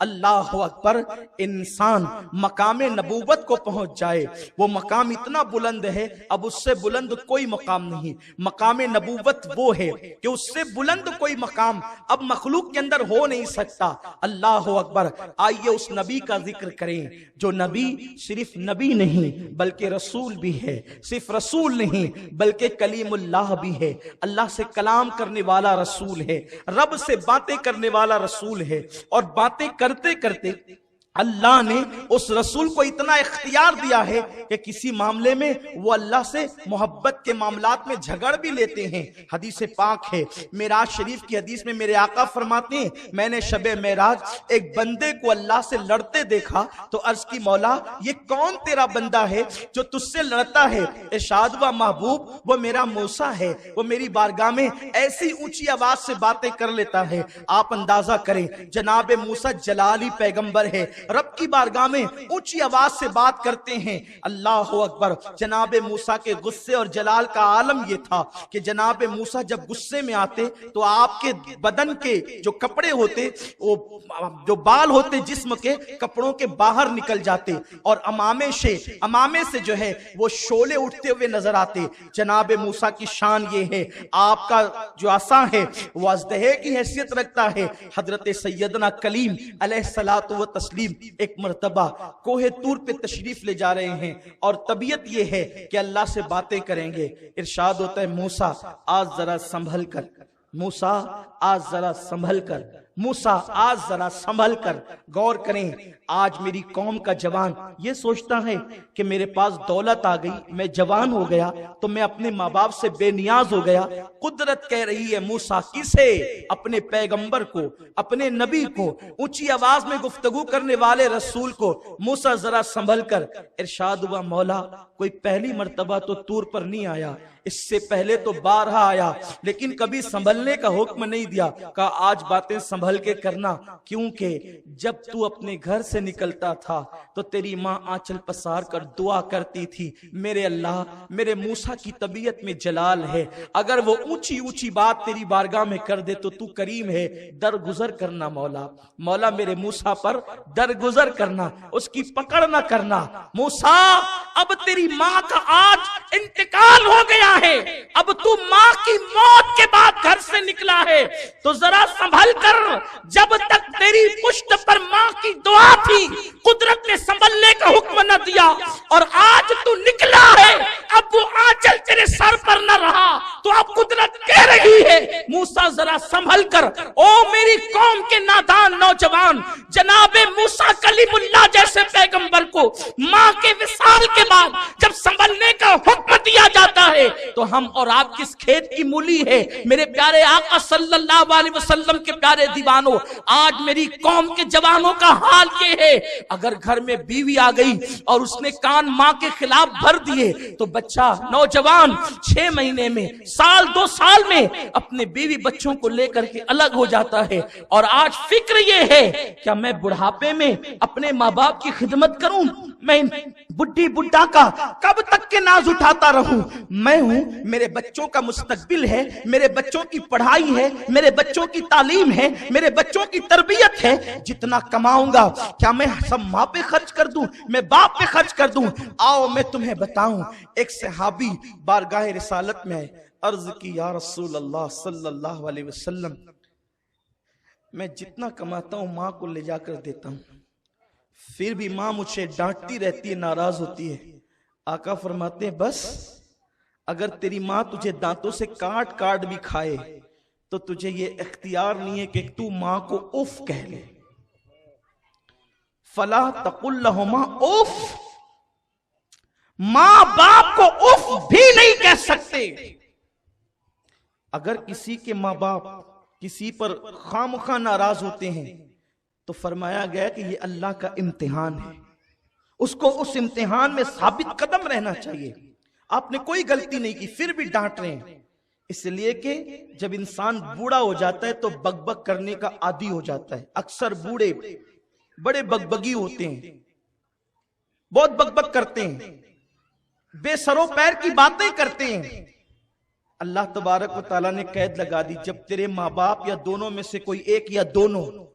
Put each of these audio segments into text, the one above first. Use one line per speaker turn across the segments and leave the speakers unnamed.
اللہ اکبر، انسان مقام نبوت کو پہنچ جائے، وہ مقام اتنا بلند ہے اب اس سے بلند کوئی مقام نہیں۔ مقام نبوت وہ ہے کہ اس سے بلند کوئی مقام اب مخلوق کے اندر ہو نہیں سکتا۔ اللہ اکبر، آئیے اس نبی کا ذکر کریں جو نبی صرف نبی نہیں بلکہ رسول بھی ہے، صرف رسول نہیں بلکہ کلیم اللہ بھی ہے، اللہ سے کلام کرنے والا رسول ہے، رب سے باتیں کرنے والا رسول ہے، اور باتیں کرتے کرتے اللہ نے اس رسول کو اتنا اختیار دیا ہے کہ کسی معاملے میں وہ اللہ سے محبت کے معاملات میں جھگڑ بھی لیتے ہیں۔ حدیث پاک ہے، معراج شریف کی حدیث میں میرے آقا فرماتے ہیں میں نے شب معراج ایک بندے کو اللہ سے لڑتے دیکھا تو عرض کی مولا یہ کون تیرا بندہ ہے جو تجھ سے لڑتا ہے؟ ارشاد ہوا محبوب وہ میرا موسیٰ ہے، وہ میری بارگاہ میں ایسی اونچی آواز سے باتیں کر لیتا ہے۔ آپ اندازہ کریں جناب موسیٰ جلالی پیغمبر ہے، رب کی بارگاہ میں اونچی آواز سے بات کرتے ہیں۔ اللہ اکبر، جناب موسیٰ کے غصے اور جلال کا عالم یہ تھا کہ جناب موسیٰ جب غصے میں آتے تو آپ کے بدن کے جو کپڑے ہوتے، وہ جو بال ہوتے جسم کے کپڑوں کے باہر نکل جاتے اور امامے سے جو ہے وہ شعلے اٹھتے ہوئے نظر آتے۔ جناب موسیٰ کی شان یہ ہے، آپ کا جو عصا ہے وہ اژدہے کی حیثیت رکھتا ہے۔ حضرت سیدنا کلیم علیہ الصلوۃ والتسلیم ایک مرتبہ کوہ طور پہ تشریف لے جا رہے ہیں اور طبیعت یہ ہے کہ اللہ سے باتیں کریں گے۔ ارشاد ہوتا ہے موسیٰ آج ذرا سنبھل کر، موسیٰ آج ذرا سنبھل کر، موسیٰ آج ذرا سنبھل کر۔ غور کریں، آج میری قوم کا جوان یہ سوچتا ہے کہ میرے پاس دولت آ گئی، میں جوان ہو گیا تو میں اپنے ماں باپ سے بے نیاز ہو گیا۔ قدرت کہہ رہی ہے موسیٰ کسے؟ اپنے پیغمبر کو، اپنے نبی کو، اونچی آواز میں گفتگو کرنے والے رسول کو، موسیٰ ذرا سنبھل کر۔ ارشاد ہوا مولا کوئی پہلی مرتبہ تو طور پر نہیں آیا، اس سے پہلے تو بارہا آیا لیکن کبھی سنبھلنے کا حکم نہیں دیا، کہا آج باتیں سنبھل کے کرنا، کیونکہ جب تو اپنے گھر سے نکلتا تھا تو تیری ماں آنچل پسار کر دعا کرتی تھی میرے اللہ میرے موسیٰ کی طبیعت میں جلال ہے، اگر وہ اونچی اونچی بات تیری بارگاہ میں کر دے تو کریم ہے، درگزر کرنا مولا، مولا میرے موسیٰ پر درگزر کرنا، اس کی پکڑ نہ کرنا۔ موسیٰ اب تیری ماں کا آج انتقال ہو گیا ہے، اب تو ماں کی موت کے بعد گھر سے نکلا ہے تو ذرا سنبھل کر، جب تک تیری پشت پر ماں کی دعا تھی قدرت نے سنبھلنے کا حکم نہ دیا، اور آج تو نکلا ہے اب وہ آنچل تیرے سر پر نہ رہا تو اب قدرت کہہ رہی ہے موسیٰ ذرا سنبھل کر۔ او میری قوم کے نادان نوجوان، جناب موسیٰ کلیم اللہ جیسے پیغمبر کو ماں کے وصال کے بعد جب سنبھلنے کا حکم دیا جاتا ہے تو ہم اور آپ کس کھیت کی مولی ہے؟ میرے پیارے آقا صلی اللہ علیہ وسلم کے پیارے دیوانوں، آج میری قوم کے جوانوں کا حال یہ ہے، اگر گھر میں بیوی آ گئی اور اس نے کان ماں کے خلاف بھر دیے تو بچہ نوجوان 6 مہینے میں، سال 2 سال میں اپنے بیوی بچوں کو لے کر کے الگ ہو جاتا ہے، اور آج فکر یہ ہے کیا میں بڑھاپے میں اپنے ماں باپ کی خدمت کروں؟ میں بڈھی بڈھا کا کب تک کے ناز اٹھاتا رہوں؟ میں ہوں، میرے بچوں کا مستقبل ہے، میرے بچوں کی پڑھائی ہے، میرے بچوں کی تعلیم ہے، میرے بچوں کی تربیت ہے، جتنا کماؤں گا کیا میں سب ماں پہ خرچ کر دوں، میں باپ پہ خرچ کر دوں؟ آؤ میں تمہیں بتاؤں، ایک صحابی بارگاہ رسالت میں عرض کی یا رسول اللہ صلی اللہ علیہ وسلم میں جتنا کماتا ہوں ماں کو لے جا کر دیتا ہوں، پھر بھی ماں مجھے ڈانٹتی رہتی ہے، ناراض ہوتی ہے۔ آقا فرماتے ہیں بس اگر تیری ماں تجھے دانتوں سے کاٹ کاٹ بھی کھائے تو تجھے یہ اختیار نہیں ہے کہ تو ماں کو اف کہہ لے، فلا تقل لہما اف، ماں باپ کو اف بھی نہیں کہہ سکتے۔ اگر کسی کے ماں باپ کسی پر خامخواہ ناراض ہوتے ہیں تو فرمایا گیا کہ یہ اللہ کا امتحان ہے، اس کو اس امتحان میں ثابت قدم رہنا چاہیے۔ آپ نے کوئی غلطی نہیں کی پھر بھی ڈانٹ رہے ہیں، اس لیے کہ جب انسان بوڑھا ہو جاتا ہے تو بگ بگ کرنے کا عادی ہو جاتا ہے۔ اکثر بوڑھے بڑے بگ بگی ہوتے ہیں، بہت بگ بگ کرتے ہیں، بے سرو پیر کی باتیں کرتے ہیں۔ اللہ تبارک و تعالیٰ نے قید لگا دی، جب تیرے ماں باپ یا دونوں میں سے کوئی ایک یا دونوں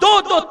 2-2,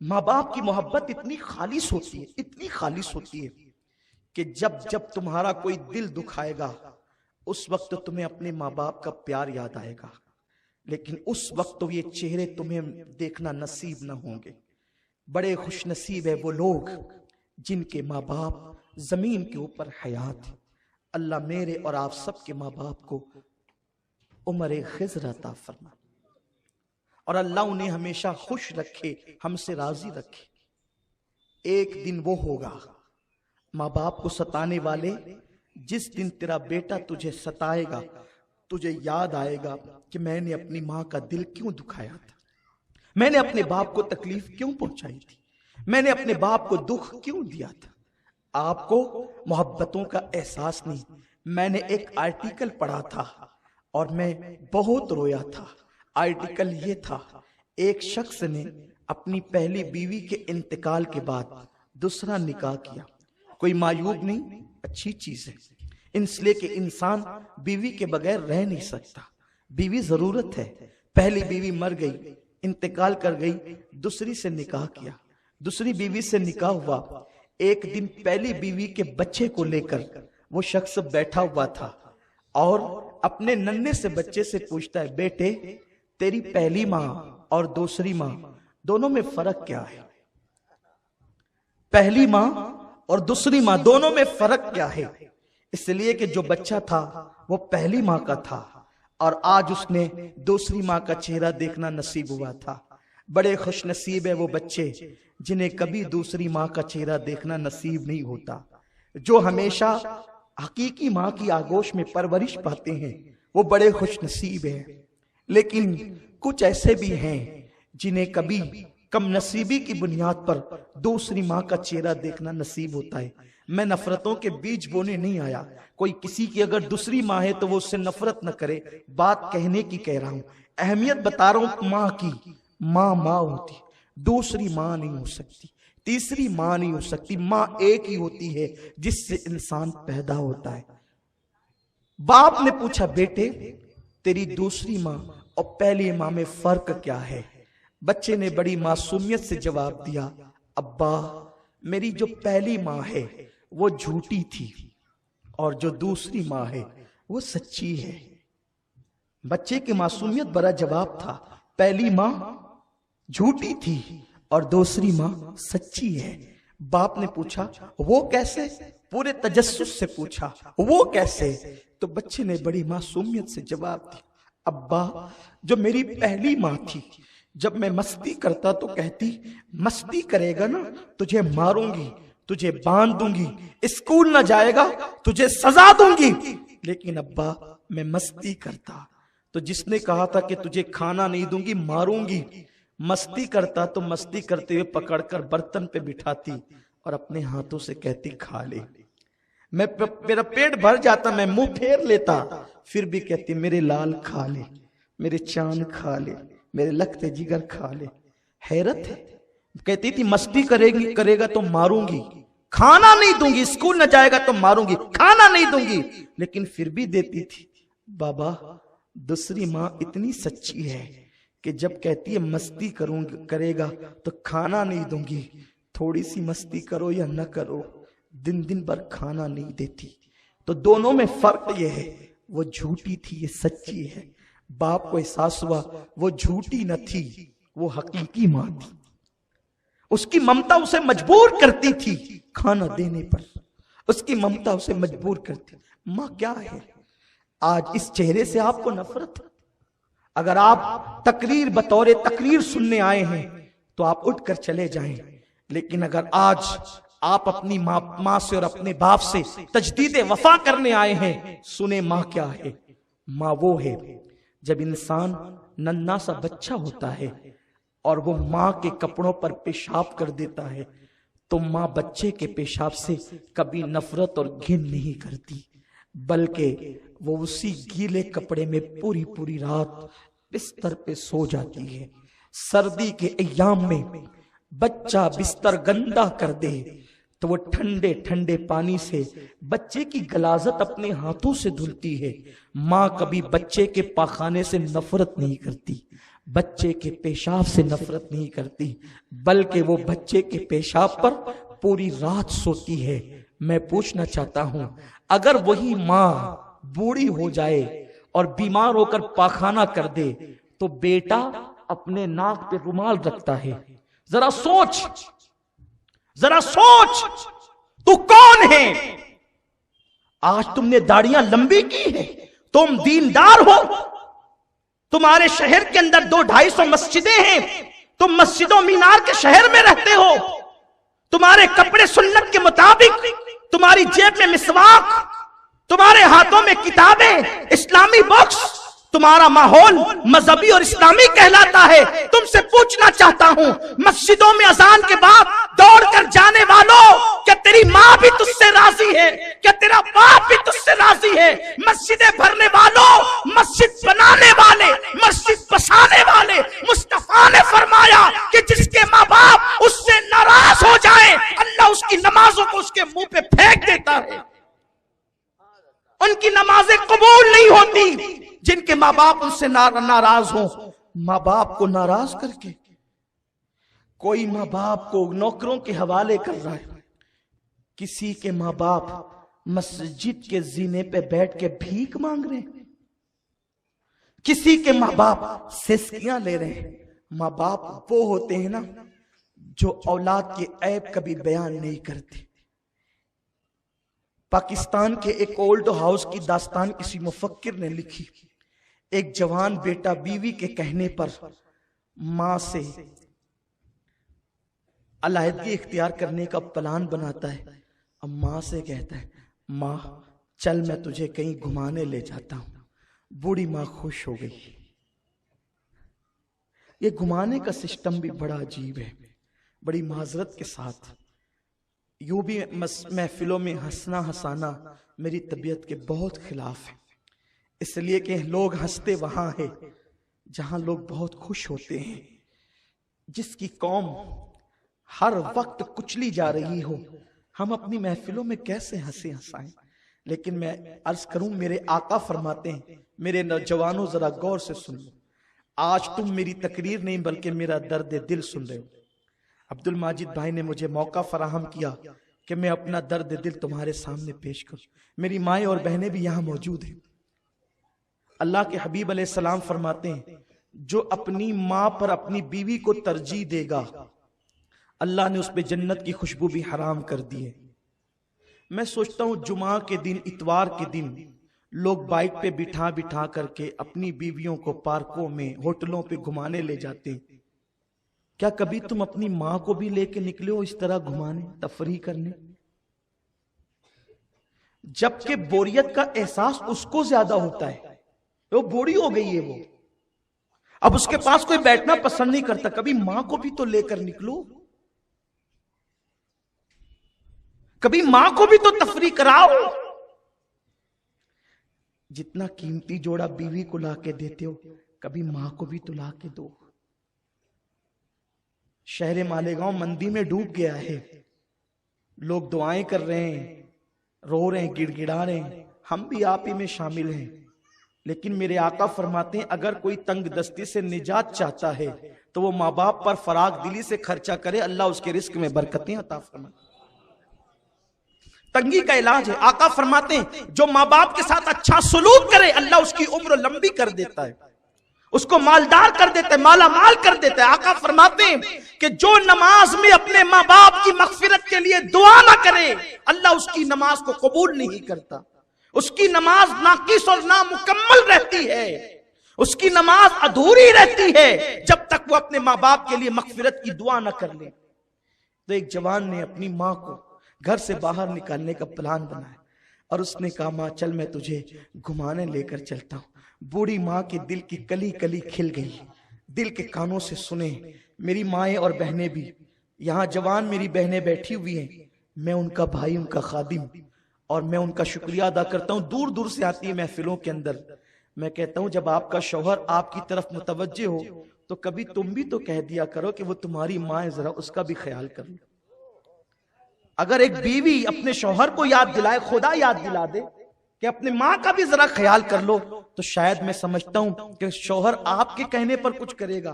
ماں باپ کی محبت اتنی خالص ہوتی ہے، اتنی خالص ہوتی ہے کہ جب جب تمہارا کوئی دل دکھائے گا اس وقت تمہیں اپنے ماں باپ کا پیار یاد آئے گا، لیکن اس وقت تو یہ چہرے تمہیں دیکھنا نصیب نہ ہوں گے۔ بڑے خوش نصیب ہے وہ لوگ جن کے ماں باپ زمین کے اوپر حیات۔ اللہ میرے اور آپ سب کے ماں باپ کو عمر خضر عطا فرما، اور اللہ انہیں ہمیشہ خوش رکھے، ہم سے راضی رکھے۔ ایک دن وہ ہوگا ماں باپ کو ستانے والے، جس دن تیرا بیٹا تجھے ستائے گا، تجھے یاد آئے گا کہ میں نے اپنی ماں کا دل کیوں دکھایا تھا، میں نے اپنے باپ کو تکلیف کیوں پہنچائی تھی، میں نے اپنے باپ کو دکھ کیوں دیا تھا۔ آپ کو محبتوں کا احساس نہیں۔ میں نے ایک آرٹیکل پڑھا تھا اور میں بہت رویا تھا۔ آرٹیکل یہ تھا، ایک شخص نے اپنی پہلی بیوی کے انتقال کے بعد دوسرا نکاح کیا۔ کوئی معیوب نہیں، اچھی چیز ہے، اس لیے کہ انسان بیوی کے بغیر رہ نہیں سکتا، بیوی ضرورت ہے۔ پہلی بیوی مر گئی، انتقال کر گئی، دوسری سے نکاح کیا، دوسری بیوی سے نکاح ہوا۔ ایک دن پہلی بیوی کے بچے کو لے کر وہ شخص بیٹھا ہوا تھا اور اپنے ننھے سے بچے سے پوچھتا ہے، بیٹے تیری پہلی ماں اور دوسری ماں دونوں میں فرق کیا ہے؟ پہلی ماں اور دوسری ماں دونوں میں فرق کیا ہے؟ اس لیے کہ جو بچہ تھا وہ پہلی ماں کا تھا اور آج اس نے دوسری ماں کا چہرہ دیکھنا نصیب ہوا تھا۔ بڑے خوش نصیب ہے وہ بچے جنہیں کبھی دوسری ماں کا چہرہ دیکھنا نصیب نہیں ہوتا، جو ہمیشہ حقیقی ماں کی آغوش میں پرورش پاتے ہیں، وہ بڑے خوش نصیب ہیں۔ لیکن کچھ ایسے بھی ہیں جنہیں کبھی کم نصیبی کی بنیاد پر دوسری ماں کا چہرہ دیکھنا نصیب ہوتا ہے۔ میں نفرتوں کے بیج بونے نہیں آیا، کوئی کسی کی اگر دوسری ماں ہے تو وہ اس سے نفرت نہ کرے، بات کہنے کی کہہ رہا ہوں، اہمیت بتا رہا ہوں ماں کی۔ ماں ماں ہوتی، دوسری ماں نہیں ہو سکتی، تیسری ماں نہیں ہو سکتی، ماں ایک ہی ہوتی ہے جس سے انسان پیدا ہوتا ہے۔ باپ نے پوچھا، بیٹے تیری دوسری ماں اور پہلی ماں میں فرق کیا ہے؟ بچے نے بڑی معصومیت سے جواب دیا، ابا میری جو پہلی ماں ہے وہ جھوٹی تھی اور جو دوسری ماں ہے وہ سچی ہے۔ بچے کی معصومیت بڑا جواب تھا، پہلی ماں جھوٹی تھی اور دوسری ماں سچی ہے۔ باپ نے پوچھا وہ کیسے؟ پورے تجسس سے پوچھا وہ کیسے؟ تو بچے نے بڑی معصومیت سے جواب دیا، ابا جو میری پہلی ماں تھی، جب میں مستی کرتا تو کہتی مستی کرے گا نا تجھے ماروں گی، تجھے باندھ دوں گی، اسکول نہ جائے گا تجھے سزا دوں گی۔ لیکن ابا میں مستی کرتا تو جس نے کہا تھا کہ تجھے کھانا نہیں دوں گی ماروں گی، مستی کرتا تو مستی کرتے ہوئے پکڑ کر برتن پہ بٹھاتی اور اپنے ہاتھوں سے کہتی کھا لے، میرا پیٹ بھر جاتا، میں منہ پھیر لیتا، پھر بھی کہتی میرے لال کھا لے، میرے چاند کھا لے، میرے لگتے جگر کھا لے۔ حیرت ہے، کہتی تھی مستی کرے گا تو ماروں گی، کھانا نہیں دوں گی، اسکول نہ جائے گا تو ماروں گی، کھانا نہیں دوں گی، لیکن پھر بھی دیتی تھی۔ بابا دوسری ماں اتنی سچی ہے کہ جب کہتی ہے مستی کرے گا تو کھانا نہیں دوں گی، تھوڑی سی مستی کرو یا نہ کرو، دن بھر کھانا نہیں دیتی۔ تو دونوں میں فرق یہ ہے، وہ جھوٹی تھی، یہ سچی ہے۔ باپ کو احساس ہوا وہ جھوٹی نہ تھی، وہ حقیقی ماں تھی، اس کی ممتا اسے مجبور کرتی تھی کھانا دینے پر، اس کی ممتا اسے مجبور کرتی۔ ماں کیا ہے؟ آج اس چہرے سے آپ کو نفرت، اگر آپ تقریر بطور تقریر سننے آئے ہیں تو آپ اٹھ کر چلے جائیں، لیکن اگر آج آپ اپنی ماں سے اور اپنے باپ سے تجدید وفا کرنے آئے ہیں، سنیں ماں کیا ہے۔ ماں وہ ہے جب انسان ننھا سا بچہ ہوتا ہے اور وہ ماں کے کپڑوں پر پیشاب کر دیتا ہے تو ماں بچے کے پیشاب سے کبھی نفرت اور گھن نہیں کرتی، بلکہ وہ اسی گیلے کپڑے میں پوری رات بستر پہ سو جاتی ہے۔ سردی کے ایام میں بچہ بستر گندا کر دے تو وہ ٹھنڈے پانی سے بچے کی غلاظت اپنے ہاتھوں سے دھلتی ہے۔ ماں کبھی بچے کے پاخانے سے نفرت نہیں کرتی، بچے کے پیشاب سے نفرت نہیں کرتی، بلکہ وہ بچے کے پیشاب پر پوری رات سوتی ہے۔ میں پوچھنا چاہتا ہوں، اگر وہی ماں بوڑھی ہو جائے اور بیمار ہو کر پاخانہ کر دے تو بیٹا اپنے ناک پہ رومال رکھتا ہے۔ ذرا سوچ، ذرا سوچ، تو کون ہے؟ آج تم نے داڑیاں لمبی کی ہے، تم دیندار ہو، تمہارے شہر کے اندر 200-250 مسجدیں ہیں، تم مسجد و مینار کے شہر میں رہتے ہو، تمہارے کپڑے سنت کے مطابق، تمہاری جیب میں مسواک، تمہارے ہاتھوں میں کتابیں، اسلامی بکس، تمہارا ماحول مذہبی اور اسلامی کہلاتا ہے۔ تم سے پوچھنا چاہتا ہوں، مسجدوں میں اذان کے بعد دوڑ کر جانے والوں، کیا تیری ماں بھی تجھ سے راضی ہے؟ کیا تیرا باپ بھی تجھ سے راضی ہے؟ مسجدیں بھرنے والوں، مسجد بنانے والے، مسجد بسانے والے، مصطفیٰ نے فرمایا کہ جس کے ماں باپ اس سے ناراض ہو جائیں، اللہ اس کی نمازوں کو اس کے منہ پہ پھینک دیتا ہے۔ ان کی نمازیں قبول نہیں ہوتی جن کے ماں باپ ان سے ناراض ہوں۔ ماں باپ کو ناراض کر کے کوئی ماں باپ کو نوکروں کے حوالے کر رہا ہے، کسی کے ماں باپ مسجد کے زینے پہ بیٹھ کے بھیک مانگ رہے ہیں، کسی کے ماں باپ سسکیاں لے رہے ہیں۔ ماں باپ وہ ہوتے ہیں نا جو اولاد کے عیب کبھی بیان نہیں کرتے۔ پاکستان کے ایک اولڈ ہاؤس کی داستان کسی مفکر نے لکھی۔ ایک جوان بیٹا بیوی کے کہنے پر ماں سے علیحدگی اختیار کرنے کا پلان بناتا ہے، اب ماں سے کہتا ہے، ماں چل میں تجھے کہیں گھمانے لے جاتا ہوں۔ بوڑھی ماں خوش ہو گئی۔ یہ گھمانے کا سسٹم بھی بڑا عجیب ہے، بڑی معذرت کے ساتھ۔ یوں بھی محفلوں میں ہنسنا ہنسانا میری طبیعت کے بہت خلاف ہے، اس لیے کہ لوگ ہنستے وہاں ہیں جہاں لوگ بہت خوش ہوتے ہیں۔ جس کی قوم ہر وقت کچلی جا رہی ہو، ہم اپنی محفلوں میں کیسے ہنسے ہنسائیں؟ لیکن میں عرض کروں، میرے آقا فرماتے ہیں، میرے نوجوانوں ذرا غور سے سن لو، آج تم میری تقریر نہیں بلکہ میرا درد دل سن رہے ہو۔ عبد الماجد بھائی نے مجھے موقع فراہم کیا کہ میں اپنا درد دل تمہارے سامنے پیش کروں۔ میری مائیں اور بہنیں بھی یہاں موجود ہیں۔ اللہ کے حبیب علیہ السلام فرماتے ہیں، جو اپنی ماں پر اپنی بیوی کو ترجیح دے گا، اللہ نے اس پہ جنت کی خوشبو بھی حرام کر دی ہے۔ میں سوچتا ہوں جمعہ کے دن، اتوار کے دن لوگ بائک پہ بٹھا بٹھا کر کے اپنی بیویوں کو پارکوں میں، ہوٹلوں پہ گھمانے لے جاتے ہیں۔ کیا کبھی تم اپنی ماں کو بھی لے کے نکلے ہو اس طرح گھمانے، تفریح کرنے؟ جبکہ بوریت کا احساس اس کو زیادہ ہوتا ہے، وہ بوڑھی ہو گئی ہے، وہ اب اس کے پاس کوئی بیٹھنا پسند نہیں کرتا۔ کبھی ماں کو بھی تو لے کر نکلو، کبھی ماں کو بھی تو تفریح کراؤ۔ جتنا قیمتی جوڑا بیوی کو لا کے دیتے ہو، کبھی ماں کو بھی تو لا کے دو۔ شہر مالیگاؤں مندی میں ڈوب گیا ہے، لوگ دعائیں کر رہے ہیں، رو رہے ہیں، گڑ گڑا رہے ہیں، ہم بھی آپ ہی میں شامل ہیں۔ لیکن میرے آقا فرماتے ہیں، اگر کوئی تنگ دستی سے نجات چاہتا ہے تو وہ ماں باپ پر فراغ دلی سے خرچہ کرے، اللہ اس کے رزق میں برکتیں عطا فرمائے۔ تنگی کا علاج ہے۔ آقا فرماتے ہیں، جو ماں باپ کے ساتھ اچھا سلوک کرے، اللہ اس کی عمر لمبی کر دیتا ہے، اس کو مالدار کر دیتا ہے، مالا مال کر دیتا ہے۔ آقا فرماتے ہیں کہ جو نماز میں اپنے ماں باپ کی مغفرت کے لیے دعا نہ کرے، اللہ اس کی نماز کو قبول نہیں کرتا۔ اس کی نماز ناقص اور نامکمل رہتی ہے، اس کی نماز ادھوری رہتی ہے جب تک وہ اپنے ماں باپ کے لیے مغفرت کی دعا نہ کر لے۔ تو ایک جوان نے اپنی ماں کو گھر سے باہر نکالنے کا پلان بنایا اور اس نے کہا، ماں چل میں تجھے گھمانے لے کر چلتا ہوں۔ بوڑھی ماں کے دل کی کلی کلی کھل گئی، دل کے کانوں سے سنے۔ میری مائیں اور بہنیں بھی یہاں، جوان میری بہنیں بیٹھی ہوئی ہیں، میں ان کا بھائی، ان کا خادم، اور میں ان کا شکریہ ادا کرتا ہوں۔ دور دور سے آتی ہے محفلوں کے اندر۔ میں کہتا ہوں جب آپ کا شوہر آپ کی طرف متوجہ ہو تو کبھی تم بھی تو کہہ دیا کرو کہ وہ تمہاری ماں ہے، ذرا اس کا بھی خیال کر لو۔ اگر ایک بیوی اپنے شوہر کو یاد دلائے، خدا یاد دلا دے کہ اپنے ماں کا بھی ذرا خیال کر لو، تو شاید میں سمجھتا ہوں کہ شوہر آپ کے کہنے پر کچھ کرے گا،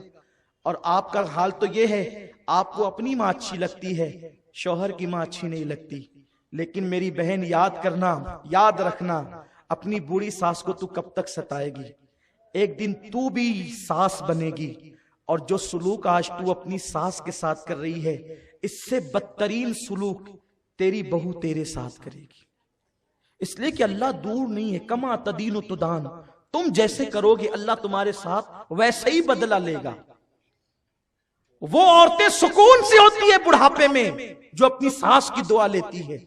اور آپ کا حال تو یہ ہے آپ کو اپنی ماں اچھی لگتی ہے، شوہر کی ماں اچھی نہیں لگتی۔ لیکن میری بہن یاد کرنا، یاد رکھنا، اپنی بوڑھی ساس کو تو کب تک ستائے گی؟ ایک دن تو بھی ساس بنے گی، اور جو سلوک آج تو اپنی ساس کے ساتھ کر رہی ہے، اس سے بدترین سلوک تیری بہو تیرے ساتھ کرے گی۔ اس لیے کہ اللہ دور نہیں ہے، کما تدین و تدان، تم جیسے کرو گے اللہ تمہارے ساتھ ویسے ہی بدلہ لے گا۔ وہ عورتیں سکون سے ہوتی ہے بڑھاپے میں جو اپنی ساس کی دعا لیتی ہے،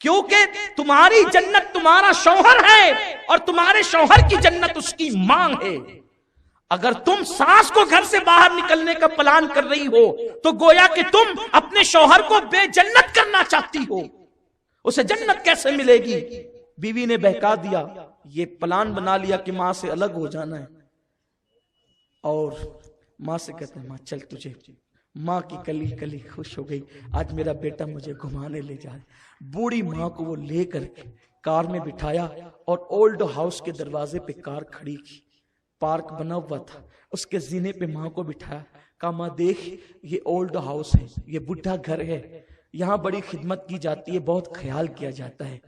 کیونکہ تمہاری جنت تمہارا شوہر ہے اور تمہارے شوہر کی جنت اس کی ماں ہے۔ اگر تم ساس کو گھر سے باہر نکلنے کا پلان کر رہی ہو تو گویا کہ تم اپنے شوہر کو بے جنت کرنا چاہتی ہو، اسے جنت کیسے ملے گی؟ بیوی نے بہکا دیا، یہ پلان بنا لیا کہ ماں سے الگ ہو جانا ہے، اور ماں سے کہتے ہیں ماں چل تجھے، ماں کی کلی کلی خوش ہو گئی، آج میرا بیٹا مجھے گھمانے لے جائے۔ بوڑھی ماں کو وہ لے کر کار میں بٹھایا اور اولڈ ہاؤس کے دروازے پہ کار کھڑی کی، پارک بنا ہوا تھا، اس کے زینے پہ ماں کو بٹھایا، کہا ماں دیکھ یہ اولڈ ہاؤس ہے، یہ بڈھا گھر ہے، یہاں بڑی خدمت کی جاتی ہے، بہت خیال کیا جاتا ہے،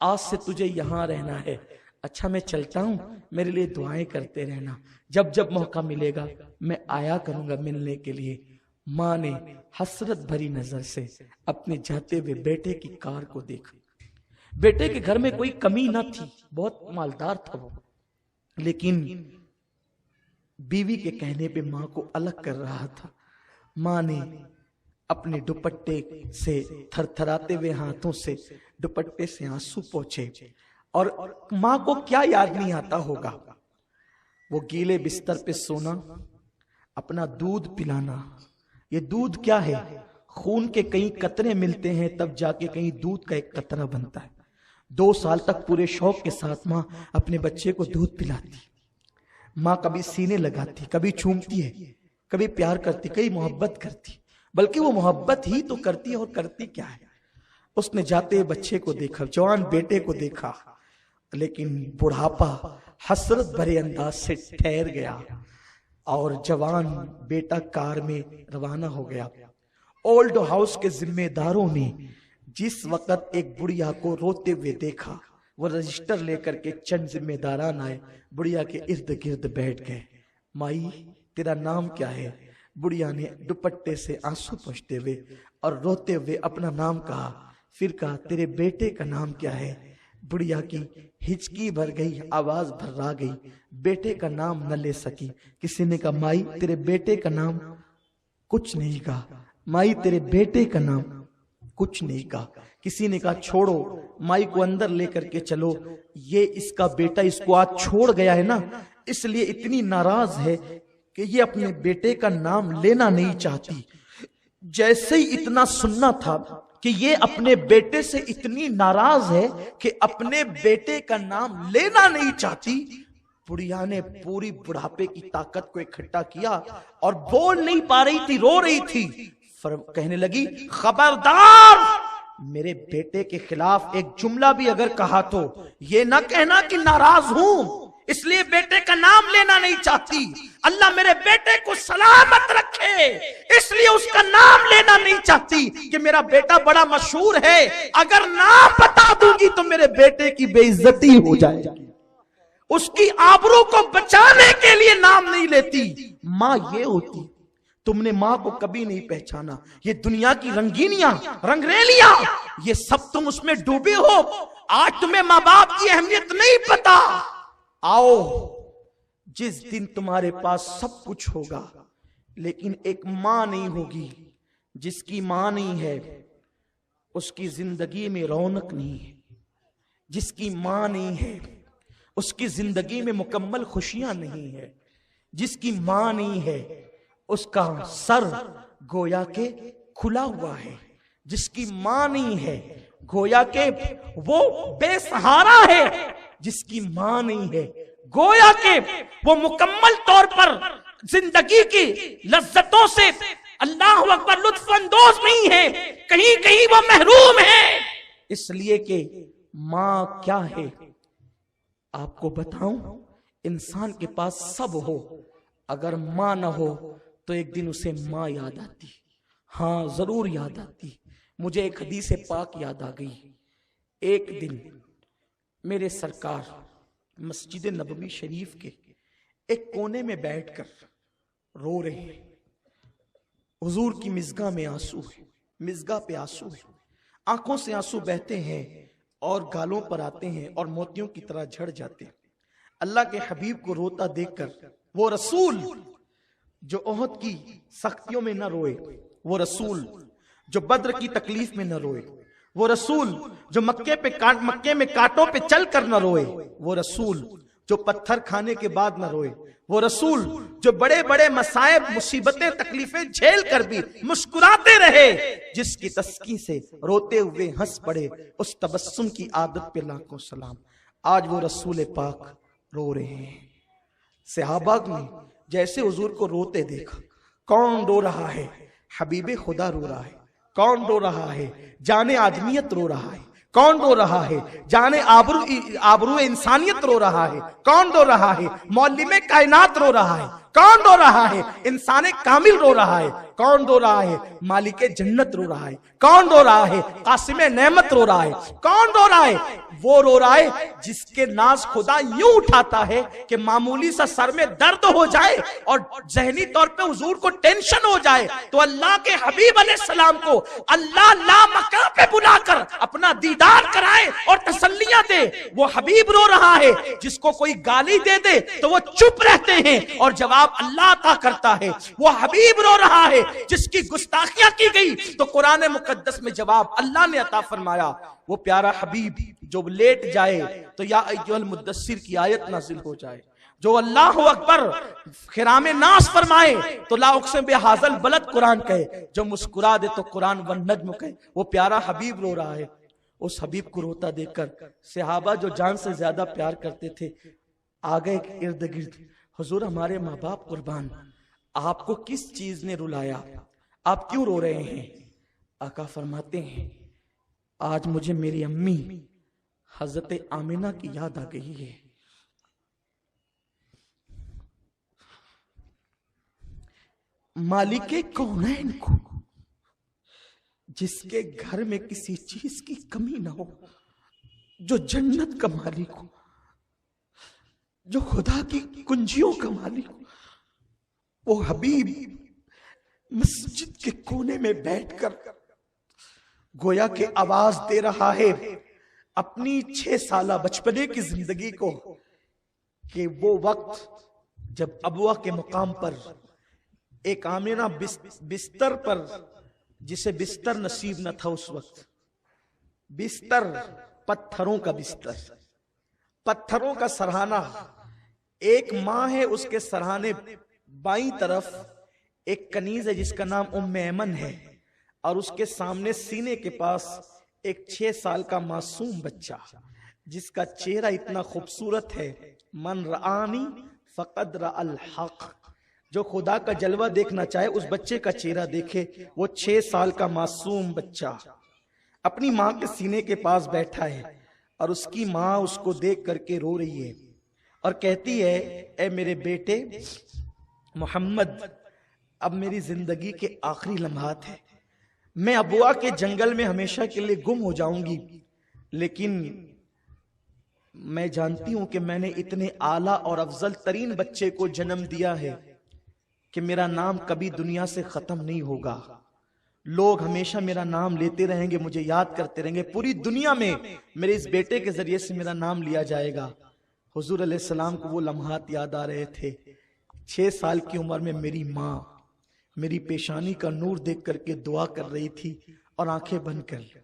آج سے تجھے یہاں رہنا ہے۔ اچھا میں چلتا ہوں، میرے لیے دعائیں کرتے رہنا، جب جب موقع ملے گا میں آیا کروں گا ملنے کے لیے۔ ماں نے حسرت بھری نظر سے اپنے جاتے ہوئے بیٹے کی کار کو دیکھا۔ بیٹے کے گھر میں کوئی کمی نہ تھی، بہت مالدار تھا وہ، لیکن بیوی کے کہنے پہ ماں کو الگ کر رہا تھا۔ ماں نے اپنے دوپٹے سے تھر تھراتے ہوئے ہاتھوں سے دوپٹے سے آنسو پوچھے، اور ماں کو کیا یاد نہیں آتا ہوگا، وہ گیلے بستر پہ سونا، اپنا دودھ پلانا۔ یہ دودھ کیا ہے؟ خون کے کئی قطرے ملتے ہیں تب جا کے کہیں دودھ کا ایک قطرہ بنتا ہے۔ 2 سال تک پورے شوق کے ساتھ ماں اپنے بچے کو دودھ پلاتی، ماں کبھی سینے لگاتی، کبھی چومتی ہے، کبھی پیار کرتی، کبھی محبت کرتی، بلکہ وہ محبت ہی تو کرتی ہے، اور کرتی کیا ہے؟ اس نے جاتے بچے کو دیکھا، جوان بیٹے کو دیکھا، لیکن بڑھاپا حسرت بھرے انداز سے ٹھہر گیا، اور جوان بیٹا کار میں روانہ ہو گیا۔ اولڈ ہاؤس کے ذمہ داروں نے جس وقت ایک بڑھیا کو روتے ہوئے دیکھا، وہ رجسٹر لے کر کے چند ذمہ داران آئے، بڑھیا کے ارد گرد بیٹھ گئے۔ مائی تیرا نام کیا ہے؟ بڑھیا نے دوپٹے سے آنسو پوچھتے ہوئے اور روتے ہوئے اپنا نام کہا، پھر کہا تیرے بیٹے کا نام کیا ہے؟ بڑھیا کی ہچکی بھر گئی، آواز بھرا گئی، بیٹے کا نام نہ لے سکی۔ کسی نے کہا مائی تیرے بیٹے کا نام؟ کچھ نہیں کہا۔ مائی تیرے بیٹے کا نام؟ کچھ نہیں کہا۔ کسی نے کہا چھوڑو، مائی کو اندر لے کر کے چلو، یہ اس کا بیٹا اس کو آج چھوڑ گیا ہے نا، اس لیے اتنی ناراض ہے کہ یہ اپنے بیٹے کا نام لینا نہیں چاہتی۔ جیسے ہی اتنا سننا تھا کہ یہ اپنے بیٹے سے اتنی ناراض ہے کہ اپنے بیٹے کا نام لینا نہیں چاہتی، بڑھیا نے پوری بڑھاپے کی طاقت کو اکٹھا کیا اور بول نہیں پا رہی تھی، رو رہی تھی، کہنے لگی خبردار، میرے بیٹے کے خلاف ایک جملہ بھی اگر کہا تو یہ نہ کہنا کہ ناراض ہوں، اس لیے بیٹے کا نام لینا نہیں چاہتی، اللہ میرے بیٹے کو سلامت رکھے اس لیے اس کا نام لینا نہیں چاہتی کہ میرا بیٹا بڑا مشہور ہے، اگر نام بتا دوں گی تو میرے بیٹے کی بے عزتی ہو جائے گی، اس کی آبرو کو بچانے کے لیے نام نہیں لیتی۔ ماں یہ ہوتی، تم نے ماں کو کبھی نہیں پہچانا، یہ دنیا کی رنگینیاں رنگریلیاں یہ سب تم اس میں ڈوبے ہو، آج تمہیں ماں باپ کی اہمیت نہیں پتا۔ آؤ جس دن تمہارے پاس سب کچھ ہوگا لیکن ایک ماں نہیں ہوگی، جس کی ماں نہیں ہے اس کی زندگی میں رونق نہیں ہے، جس کی ماں نہیں ہے اس کی زندگی میں مکمل خوشیاں نہیں ہے، جس کی ماں نہیں ہے اس کا سر گویا کہ کھلا ہوا ہے، جس کی ماں نہیں ہے گویا کہ وہ بے سہارا ہے، جس کی ماں نہیں ہے گویا کہ وہ مکمل طور پر زندگی کی لذتوں سے اللہ اکبر لطف اندوز نہیں ہے، کہیں کہیں وہ محروم ہے۔ اس لیے کہ ماں کیا ہے آپ کو بتاؤں، انسان کے پاس سب ہو، اگر ماں نہ ہو تو ایک دن اسے ماں یاد آتی، ہاں ضرور یاد آتی۔ مجھے ایک حدیث پاک یاد آ گئی۔ ایک دن میرے سرکار مسجد نبوی شریف کے ایک کونے میں بیٹھ کر رو رہے ہیں۔ حضور کی مزگاہ میں آنسو ہے، مزگاہ پہ آنسو ہے، آنکھوں سے آنسو بہتے ہیں اور گالوں پر آتے ہیں اور موتیوں کی طرح جھڑ جاتے ہیں۔ اللہ کے حبیب کو روتا دیکھ کر، وہ رسول جو احد کی سختیوں میں نہ روئے، وہ رسول جو بدر کی تکلیف میں نہ روئے، وہ رسول جو مکے میں کانٹوں پہ چل کر نہ روئے، وہ رسول جو پتھر کھانے کے بعد نہ روئے، وہ رسول جو بڑے بڑے مصائب مصیبتیں تکلیفیں جھیل کر بھی مسکراتے رہے، جس کی تسکین سے روتے ہوئے ہنس پڑے، اس تبسم کی عادت پہ لاکھوں سلام۔ آج وہ رسول پاک رو رہے ہیں۔ صحابہ نے جیسے حضور کو روتے دیکھا، کون رو رہا ہے؟ حبیب خدا رو رہا ہے۔ کون رو رہا ہے؟ جان آدمیت رو رہا ہے۔ کون رو رہا ہے؟ جان آبرو انسانیت رو رہا ہے۔ کون رو رہا ہے؟ معلم کائنات رو رہا ہے۔ کون رو رہا ہے؟ انسان کامل رو رہا ہے۔ کون رو رہا ہے؟ مالک جنت رو رہا ہے۔ کون رو رہا ہے؟ قاسم نعمت رو رہا ہے۔ کون رو رہا ہے؟ وہ رو رہا ہے جس کے ناز خدا یوں اٹھاتا ہے کہ معمولی سا سر میں درد ہو جائے اور ذہنی طور پہ حضور کو ٹینشن ہو جائے تو اللہ کے حبیب علیہ السلام کو اللہ لامکان پہ بلا کر اپنا دیدار کرائے اور تسلیاں دے۔ وہ حبیب رو رہا ہے جس کو کوئی گالی دے دے تو وہ چپ رہتے ہیں اور جواب اللہ عطا کرتا ہے۔ وہ حبیب رو رہا ہے جس کی گستاخیاں کی گئی تو قرآن مقدس میں جواب اللہ نے عطا فرمایا۔ وہ پیارا حبیب جو لیٹ جائے تو یا ایھا المدثر کی آیت نازل ہو جائے، جو اللہ اکبر خرام ناس فرمائے تو لا اقسم بہذا البلد قرآن کہے، جو مسکرا دے تو قرآن والنجم کہے۔ وہ پیارا حبیب رو رہا ہے۔ اس حبیب کو روتا دیکھ کر صحابہ جو جان سے زیادہ پیار کرتے تھے آگے ارد گرد، حضور ہمارے ماں باپ قربان، آپ کو کس چیز نے رلایا؟ آپ کیوں رو رہے ہیں؟ آقا فرماتے ہیں آج مجھے میری امی حضرت آمنہ کی یاد آ گئی ہے۔ مالک کونین کو، جس کے گھر میں کسی چیز کی کمی نہ ہو، جو جنت کا مالک ہو، جو خدا کی کنجیوں کا مالک ہو، وہ حبیب مسجد کے کونے میں بیٹھ کر گویا کہ آواز دے رہا ہے اپنی 6 سالہ بچپنے کی زندگی کو کہ وہ وقت جب ابوا کے مقام پر ایک آمنہ بستر پر، جسے بستر نصیب نہ تھا اس وقت، بستر پتھروں کا بستر، پتھروں کا سرہانہ، ایک ماں ہے اس کے سرہانے بائیں طرف ایک کنیز ہے جس کا نام ام ایمن ہے، اور اس کے سامنے سینے کے پاس ایک 6 سال کا معصوم بچہ جس کا چہرہ اتنا خوبصورت ہے، من رآنی فقد رأى الحق، جو خدا کا جلوہ دیکھنا چاہے اس بچے کا چہرہ دیکھے۔ وہ 6 سال کا معصوم بچہ اپنی ماں کے سینے کے پاس بیٹھا ہے اور اس کی ماں اس کو دیکھ کر کے رو رہی ہے اور کہتی ہے اے میرے بیٹے محمد، اب میری زندگی کے آخری لمحات ہیں، میں ابوا کے جنگل میں ہمیشہ کے لیے گم ہو جاؤں گی، لیکن میں جانتی ہوں کہ میں نے اتنے اعلیٰ اور افضل ترین بچے کو جنم دیا ہے کہ میرا نام کبھی دنیا سے ختم نہیں ہوگا، لوگ ہمیشہ میرا نام لیتے رہیں گے، مجھے یاد کرتے رہیں گے، پوری دنیا میں میرے اس بیٹے کے ذریعے سے میرا نام لیا جائے گا۔ حضور علیہ السلام کو وہ لمحات یاد آ رہے تھے، 6 سال کی عمر میں میری ماں میری پیشانی کا نور دیکھ کر کے دعا کر رہی تھی اور آنکھیں بند کر لی۔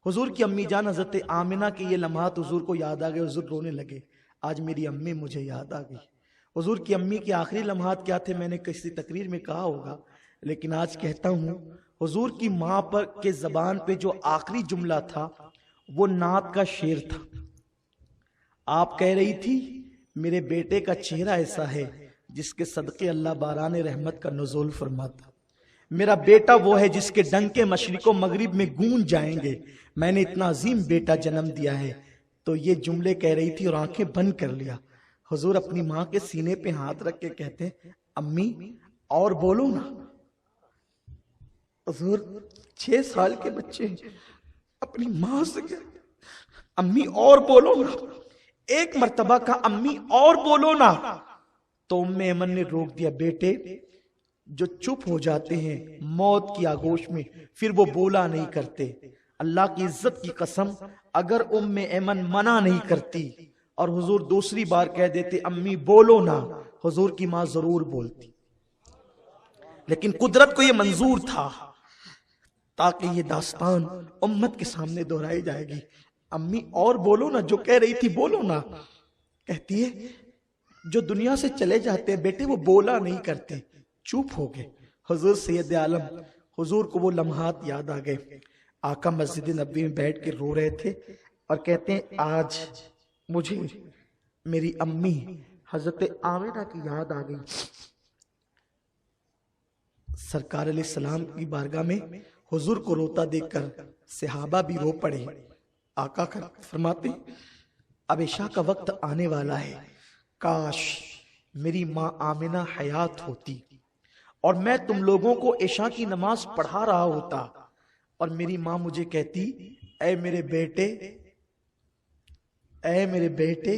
حضور کی امی جان حضرت آمنہ کے یہ لمحات حضور کو یاد آ گئے، حضور رونے لگے، آج میری امی مجھے یاد آ گئی۔ حضور کی امی کے آخری لمحات کیا تھے میں نے کسی تقریر میں کہا ہوگا، لیکن آج کہتا ہوں حضور کی ماں پر کے زبان پہ جو آخری جملہ تھا وہ نعت کا شعر تھا۔ آپ کہہ رہی تھی میرے بیٹے کا چہرہ ایسا ہے جس کے صدقے اللہ باران رحمت کا نزول فرماتا، میرا بیٹا وہ ہے جس کے ڈنکے مشرق و مغرب میں گونج جائیں گے، میں نے اتنا عظیم بیٹا جنم دیا ہے۔ تو یہ جملے کہہ رہی تھی اور آنکھیں بند کر لیا۔ حضور اپنی ماں کے سینے پہ ہاتھ رکھ کے کہتے ہیں امی اور بولو نا. حضور 6 سال کے بچے اپنی ماں سے کہتے امی اور بولو نا. ایک مرتبہ کا امی اور بولو نا تو ام ایمن نے روک دیا. بیٹے جو چپ ہو جاتے ہیں موت کی آگوش میں پھر وہ بولا نہیں کرتے. اللہ کی عزت کی قسم اگر ام ایمن منع نہیں کرتی اور حضور دوسری بار کہہ دیتے امی بولو نا, حضور کی ماں ضرور بولتی. لیکن قدرت کو یہ منظور تھا تاکہ یہ داستان امت کے سامنے دہرائی جائے گی. امی اور بولو نا, جو کہہ رہی تھی بولو نا. کہتی ہے جو دنیا سے چلے جاتے ہیں بیٹے وہ بولا نہیں کرتے, چپ ہو گئے. حضور سید عالم حضور کو وہ لمحات یاد آ گئے. آقا مسجد نبوی میں بیٹھ کے رو رہے تھے اور کہتے ہیں آج مجھے میری امی حضرت آمنہ کی یاد آ گئی. سرکار علیہ السلام کی بارگاہ میں حضور کو روتا دیکھ کر صحابہ بھی رو پڑے. آقا فرماتے اب عشاء کا وقت آنے والا ہے, کاش میری ماں آمنہ حیات ہوتی اور میں تم لوگوں کو عشاء کی نماز پڑھا رہا ہوتا اور میری ماں مجھے کہتی اے میرے بیٹے, اے میرے بیٹے,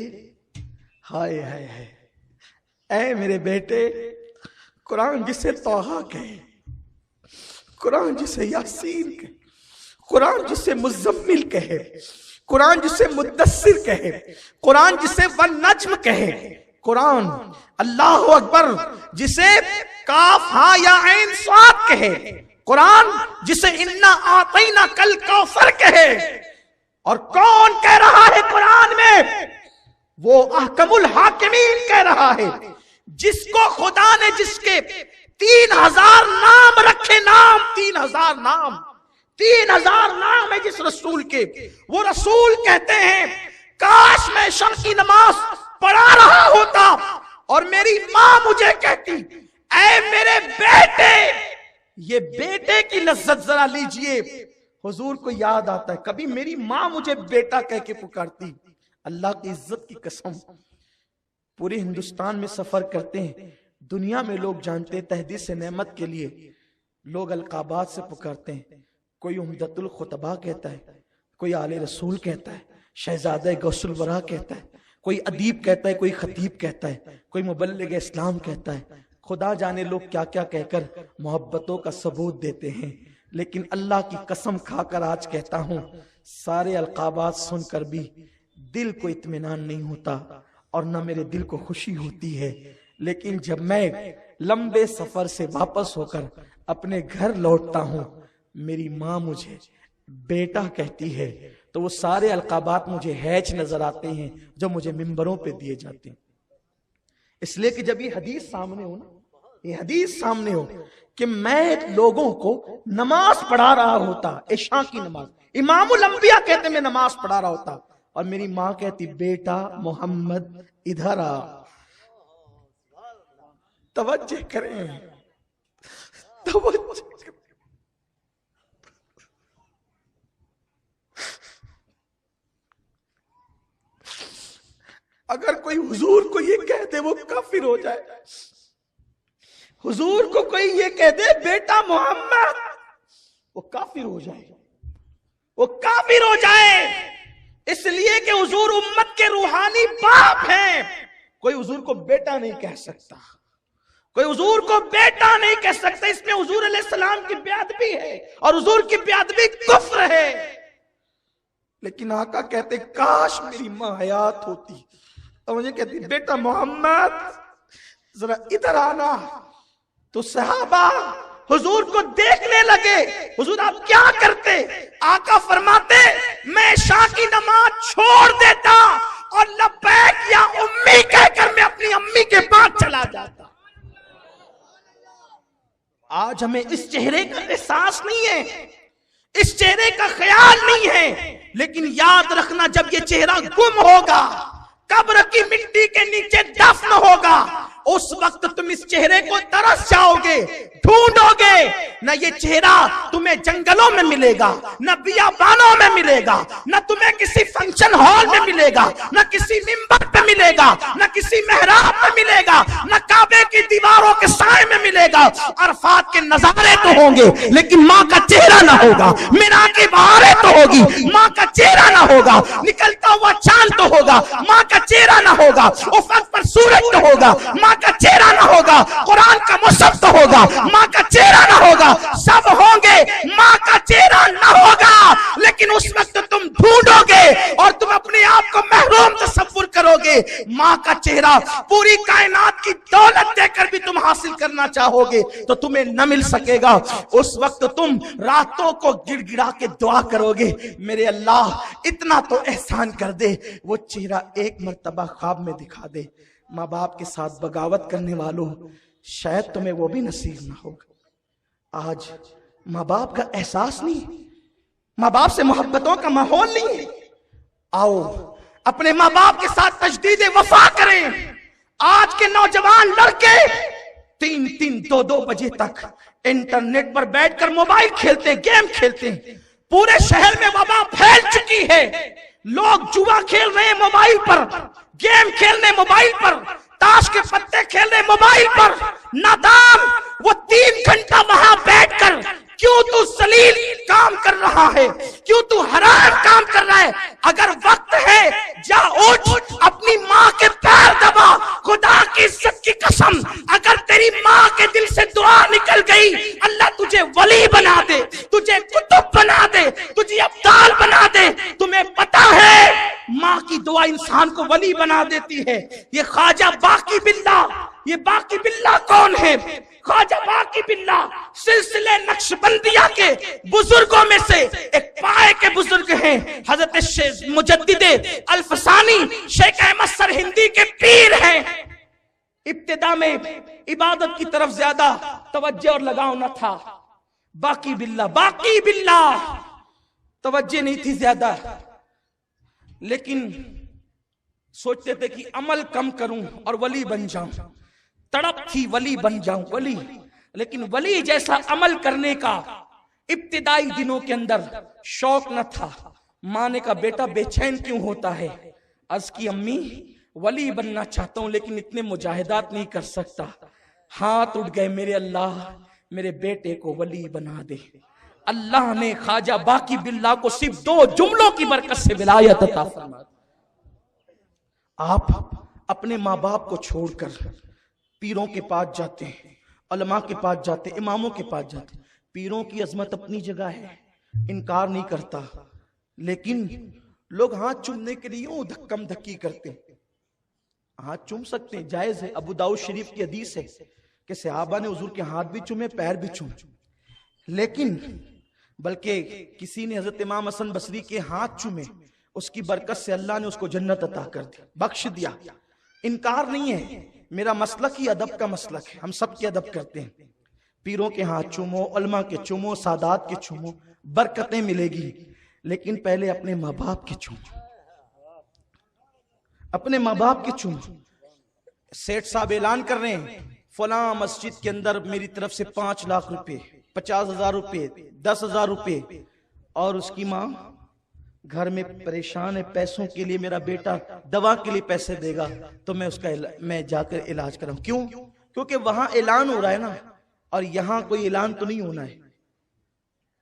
ہائے ہائے ہائے, اے میرے بیٹے. قرآن جسے طٰہٰ کہے, قرآن جسے یاسین کہے, قرآن جسے مزمل کہے, قرآن جسے مدثر کہے, قرآن جسے والنجم کہے, قرآن اللہ اکبر جسے کاف ہاں یا عین صاد کہے, قرآن جسے انا اعطینا کل کوثر کہے. اور کون کہہ رہا ہے قرآن میں؟ وہ احکم الحاکمین کہہ رہا ہے جس کو خدا نے جس کے 3000 نام رکھے. نام 3000 نام 3000 نام ہے جس رسول کے. وہ رسول کہتے ہیں کاش میں عشاء کی نماز پڑھا رہا ہوتا اور میری ماں مجھے کہتی اے میرے بیٹے. یہ بیٹے کی لذت ذرا لیجئے. حضور کو یاد آتا ہے کبھی میری ماں مجھے بیٹا کہہ کے پکارتی. اللہ کی عزت کی قسم پورے ہندوستان میں سفر کرتے ہیں, دنیا میں لوگ جانتے ہیں تحدیث نعمت کے لیے لوگ القابات سے پکارتے ہیں. کوئی عمدۃ الخطباء کہتا ہے, کوئی آل رسول کہتا ہے, شہزادہ غوث الورا کہتا ہے, کوئی ادیب کہتا ہے, کوئی خطیب کہتا ہے, کوئی مبلغ اسلام کہتا ہے. خدا جانے لوگ کیا کیا کہہ کر محبتوں کا ثبوت دیتے ہیں. لیکن اللہ کی قسم کھا کر آج کہتا ہوں سارے القابات سن کر بھی دل کو اطمینان نہیں ہوتا اور نہ میرے دل کو خوشی ہوتی ہے. لیکن جب میں لمبے سفر سے واپس ہو کر اپنے گھر لوٹتا ہوں میری ماں مجھے بیٹا کہتی ہے تو وہ سارے القابات مجھے ہیچ نظر آتے ہیں جو مجھے منبروں پہ دیے جاتے ہیں. اس لیے کہ جب یہ حدیث سامنے ہو نا, یہ حدیث سامنے ہو کہ میں لوگوں کو نماز پڑھا رہا ہوتا, عشاء کی نماز, امام الانبیاء کہتے میں نماز پڑھا رہا ہوتا اور میری ماں کہتی بیٹا محمد ادھر آ. توجہ کریں, توجہ کریں. اگر کوئی حضور کو یہ کہہ دے وہ کافر ہو جائے. حضور کو کوئی یہ کہہ دے بیٹا محمد, وہ کافر ہو جائے, وہ کافر ہو جائے. اس لیے کہ حضور امت کے روحانی باپ ہیں. کوئی حضور کو بیٹا نہیں کہہ سکتا, کوئی حضور کو بیٹا نہیں کہہ سکتا. اس میں حضور علیہ السلام کی بیادبی ہے اور حضور کی بیادبی کفر ہے. لیکن آقا کہتے کاش میری ماں حیات ہوتی اور مجھے کہتی بیٹا محمد ذرا ادھر آنا. تو صحابہ حضور کو دیکھنے لگے, حضور آپ کیا کرتے؟ آقا فرماتے میں عشاء کی نماز چھوڑ دیتا اور لبیک یا امی کہہ کر میں اپنی امی کے پاس چلا جاتا. آج ہمیں اس چہرے کا احساس نہیں ہے, اس چہرے کا خیال نہیں ہے. لیکن یاد رکھنا جب یہ چہرہ گم ہوگا, قبر کی مٹی کے نیچے دفن ہوگا, اس وقت تم اس چہرے کو ترس جاؤ گے, ڈھونڈو گے. نہ یہ چہرہ تمہیں جنگلوں میں ملے گا, نہ بیابانوں میں ملے گا, نہ تمہیں کسی فنکشن ہال میں ملے گا, نہ کسی منبر پہ ملے گا، نہ کسی محراب میں ملے گا، نہ کعبے کی دیواروں کے سائے میں ملے گا۔ عرفات کے نظارے تو ہوں گے لیکن ماں کا چہرہ نہ ہوگا، مینا کی بہاریں تو ہوگی، ماں کا چہرہ نہ ہوگا، نکلتا ہوا چاند تو ہوگا، ماں کا چہرہ نہ ہوگا، افق پر سورج تو ہوگا، ماں کا چہرہ نہ ہوگا، قرآن کا مصحف تو ہوگا، ماں کا چہرہ نہ ہوگا، سب ہوں گے، ماں کا چہرہ نہ ہوگا۔ لیکن اس وقت تم ڈھونڈو گے اور تم اپنے آپ کو محروم تصور کرو گے۔ ماں کا چہرہ پوری کائنات کی دولت دے کر بھی تم حاصل کرنا چاہو گے تو تمہیں نہ مل سکے گا۔ اس وقت تم راتوں کو گڑ گڑا کے دعا کرو گے، میرے اللہ اتنا تو احسان کر دے، وہ چہرہ ایک مرتبہ خواب میں دکھا دے۔ ماں باپ کے ساتھ بغاوت کرنے والوں، شاید تمہیں وہ بھی نصیب نہ ہوگا۔ آج ماں باپ کا احساس نہیں، ماں باپ سے محبتوں کا ماحول نہیں ہے۔ آؤ اپنے ماں باپ کے ساتھ تجدید وفا کریں۔ آج کے نوجوان لڑکے 3-2 بجے تک انٹرنیٹ پر بیٹھ کر موبائل کھیلتے ہیں، گیم کھیلتے ہیں۔ پورے شہر میں وبا پھیل چکی ہے، لوگ جوا کھیل رہے ہیں موبائل پر، گیم کھیلنے موبائل پر، تاش کے پتے کھیلنے موبائل پر۔ نادام وہ 3 گھنٹہ وہاں بیٹھ کر کیوں تو ذلیل کام کر رہا ہے، کیوں تو حرام کام کر رہا ہے؟ اگر وقت ہے جا اٹھ، اپنی ماں کے پیر دبا، خدا کی عزت کی قسم اگر تیری ماں کے دل سے دعا نکل گئی، اللہ تجھے ولی بنا دے، تجھے قطب بنا دے، تجھے ابدال بنا دے۔ تمہیں پتا ہے ماں کی دعا انسان کو ولی بنا دیتی ہے۔ یہ خواجہ باقی باللہ، یہ باقی باللہ کون ہے؟ خواجہ باقی باللہ سلسلے نقشبندیہ کے بزرگوں میں سے ایک پائے کے بزرگ ہیں، حضرت مجدد الفسانی شیخ احمد سرہندی کے پیر ہیں۔ ابتدا میں عبادت کی طرف زیادہ توجہ اور لگاؤ نہ تھا، باقی باللہ توجہ نہیں تھی زیادہ، لیکن سوچتے تھے کہ عمل کم کروں اور ولی بن جاؤں، تڑپ تھی ولی بن جاؤں ولی، لیکن ولی جیسا عمل کرنے کا ابتدائی دنوں کے اندر شوق نہ تھا۔ ماں نے کہا بیٹا بے چین کیوں ہوتا ہے؟ عرض کی امی ولی بننا چاہتا ہوں لیکن اتنے مجاہدات نہیں کر سکتا۔ ہاتھ اٹھ گئے، میرے اللہ میرے بیٹے کو ولی بنا دے۔ اللہ نے خواجہ باقی باللہ کو صرف 2 جملوں کی برکت سے ولایت عطا فرما دی۔ آپ اپنے ماں باپ کو چھوڑ کر پیروں کے پاس جاتے ہیں، علماء کے پاس جاتے ہیں، اماموں کے پاس جاتے ہیں۔ پیروں کی عظمت اپنی جگہ ہے، انکار نہیں کرتا، لیکن لوگ ہاتھ چومنے کے لیے یوں دھکم دھکی کرتے ہیں۔ ہاتھ چوم سکتے ہیں، جائز ہے، ابو داؤد شریف کی حدیث ہے کہ صحابہ نے حضور کے ہاتھ بھی چومے، پیر بھی چومے، لیکن بلکہ کسی نے حضرت امام حسن بصری کے ہاتھ چومے، اس کی برکت سے اللہ نے اس کو جنت عطا کر دی، بخش دیا۔ انکار نہیں ہے، میرا مسلک ہی ادب کا مسلک ہے، ہم سب کے ادب کرتے ہیں۔ پیروں کے ہاتھ چومو، علماء کے چومو، سادات کے چومو، برکتیں ملے گی، لیکن پہلے اپنے ماں باپ کے چومو، اپنے ماں باپ کے چومو۔ سیٹھ صاحب اعلان کر رہے ہیں فلاں مسجد کے اندر میری طرف سے 5 لاکھ روپے، 50,000 روپے، 10,000 روپے، اور اس کی ماں گھر میں پریشان ہے، پیسوں کے لیے، میرا بیٹا دوا کے لیے پیسے دے گا تو میں جا کر علاج کراؤں۔ کیوں؟ کیونکہ وہاں اعلان ہو رہا ہے نا، اور یہاں کوئی اعلان تو نہیں ہونا ہے۔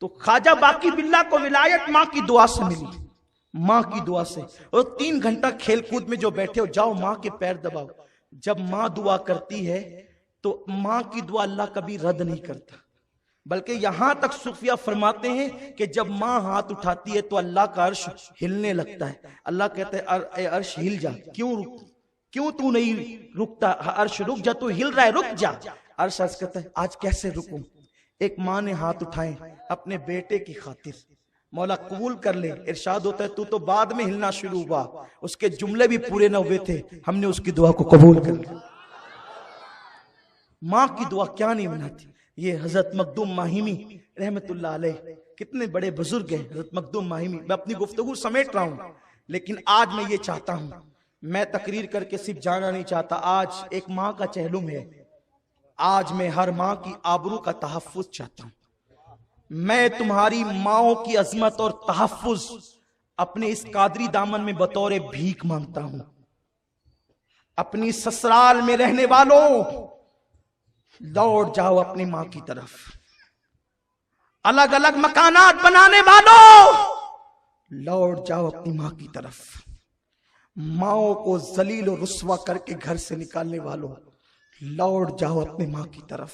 تو خواجہ باقی باللہ کو ولایت ماں کی دعا سے ملی، ماں کی دعا سے۔ اور 3 گھنٹہ کھیل کود میں جو بیٹھے ہو، جاؤ ماں کے پیر دباؤ۔ جب ماں دعا کرتی ہے تو ماں کی دعا اللہ کبھی رد نہیں کرتا، بلکہ یہاں تک صوفیہ فرماتے ہیں کہ جب ماں ہاتھ اٹھاتی ہے تو اللہ کا عرش ہلنے لگتا ہے۔ اللہ کہتے ہیں اے عرش ہل جا، کیوں تو نہیں رکتا؟ عرش رک جا، تو ہل رہا ہے، رک جا۔ عرش کہتا ہے آج کیسے رکوں؟ ایک ماں نے ہاتھ اٹھائے اپنے بیٹے کی خاطر، مولا قبول کر لے۔ ارشاد ہوتا ہے تو بعد میں ہلنا شروع ہوا، اس کے جملے بھی پورے نہ ہوئے تھے، ہم نے اس کی دعا کو قبول کر لیا۔ ماں کی دعا کیا نہیں مناتی؟ یہ حضرت مخدوم ماہیمی رحمت اللہ علیہ، کتنے بڑے بزرگ ہیں حضرت مخدوم ماہیمی۔ میں اپنی گفتگو سمیٹ رہا ہوں، لیکن آج میں یہ چاہتا ہوں، میں تقریر کر کے صرف جانا نہیں چاہتا، آج ایک ماں کا چہلم ہے، آج میں ہر ماں کی آبرو کا تحفظ چاہتا ہوں۔ میں تمہاری ماؤں کی عظمت اور تحفظ اپنے اس قادری دامن میں بطور بھیک مانگتا ہوں۔ اپنی سسرال میں رہنے والوں لوٹ جاؤ اپنی ماں کی طرف. الگ الگ مکانات بنانے والوں لوٹ جاؤ اپنی ماں کی طرف. ماؤں کو ذلیل و رسوا کر کے گھر سے نکالنے والوں لوٹ جاؤ اپنی ماں کی طرف.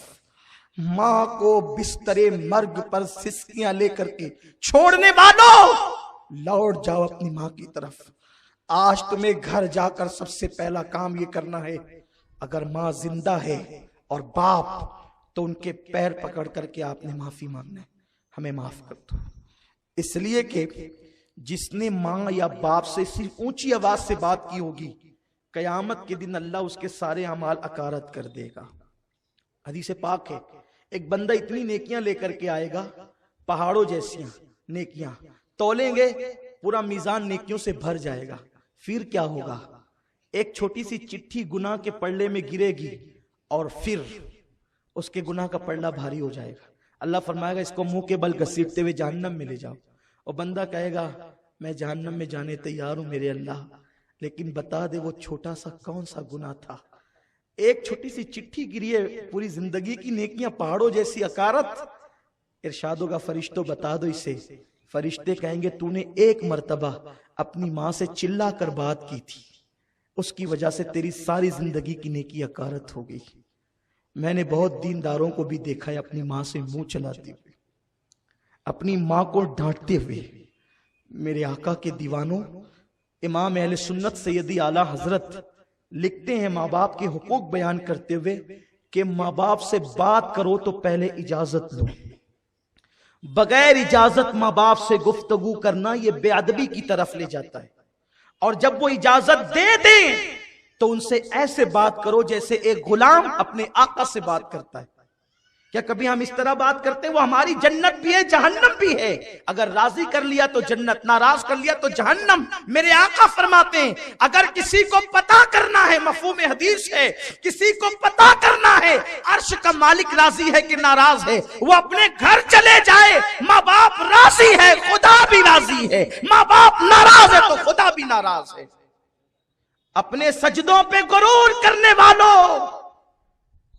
ماں کو بستر مرگ پر سسکیاں لے کر کے چھوڑنے والوں لوٹ جاؤ اپنی ماں کی طرف. آج تمہیں گھر جا کر سب سے پہلا کام یہ کرنا ہے، اگر ماں زندہ ہے اور باپ تو ان کے پیر پکڑ کر کے آپ نے معافی مانگنا ہے، ہمیں معاف کر دو. اس لیے کہ جس نے ماں یا باپ سے صرف اونچی آواز سے بات کی ہوگی، قیامت کے دن اللہ اس کے سارے اعمال اکارت کر دے گا. حدیث پاک ہے، ایک بندہ اتنی نیکیاں لے کر کے آئے گا، پہاڑوں جیسیاں نیکیاں، تولیں گے پورا میزان نیکیوں سے بھر جائے گا. پھر کیا ہوگا؟ ایک چھوٹی سی چٹھی گناہ کے پلڑے میں گرے گی اور پھر اس کے گناہ کا پلڑا بھاری ہو جائے گا. اللہ فرمائے گا اس کو منہ کے بل گھسیٹتے ہوئے جہنم میں لے جاؤ. اور بندہ کہے گا میں جہنم میں جانے تیار ہوں میرے اللہ، لیکن بتا دے وہ چھوٹا سا کون سا گناہ تھا. ایک چھوٹی سی چٹھی گری ہے، پوری زندگی کی نیکیاں پہاڑوں جیسی اکارت. ارشاد ہوگا فرشتوں بتا دو اسے. فرشتے کہیں گے تو نے ایک مرتبہ اپنی ماں سے چلا کر بات کی تھی، اس کی وجہ سے تیری ساری زندگی کی نیکی اکارت ہو گئی. میں نے بہت دینداروں کو بھی دیکھا ہے اپنی ماں سے منہ چلاتے ہوئے، اپنی ماں کو ڈانٹتے ہوئے. میرے آقا کے دیوانوں، امام اہل سنت سیدی اعلی حضرت لکھتے ہیں ماں باپ کے حقوق بیان کرتے ہوئے کہ ماں باپ سے بات کرو تو پہلے اجازت لو. بغیر اجازت ماں باپ سے گفتگو کرنا یہ بے ادبی کی طرف لے جاتا ہے. اور جب وہ اجازت دے دیں تو ان سے ایسے بات کرو جیسے ایک غلام اپنے آقا سے بات کرتا ہے. کیا کبھی ہم اس طرح بات کرتے ہیں؟ وہ ہماری جنت بھی ہے جہنم بھی ہے. اگر راضی کر لیا تو جنت، ناراض کر لیا تو جہنم. میرے آقا فرماتے ہیں اگر کسی کو پتا کرنا ہے، مفہوم حدیث ہے، کسی کو پتا کرنا ہے عرش کا مالک راضی ہے کہ ناراض ہے، وہ اپنے گھر چلے جائے. ماں باپ راضی ہے خدا بھی راضی ہے، ماں باپ ناراض ہے تو خدا بھی ناراض ہے. اپنے سجدوں پہ غرور کرنے والوں،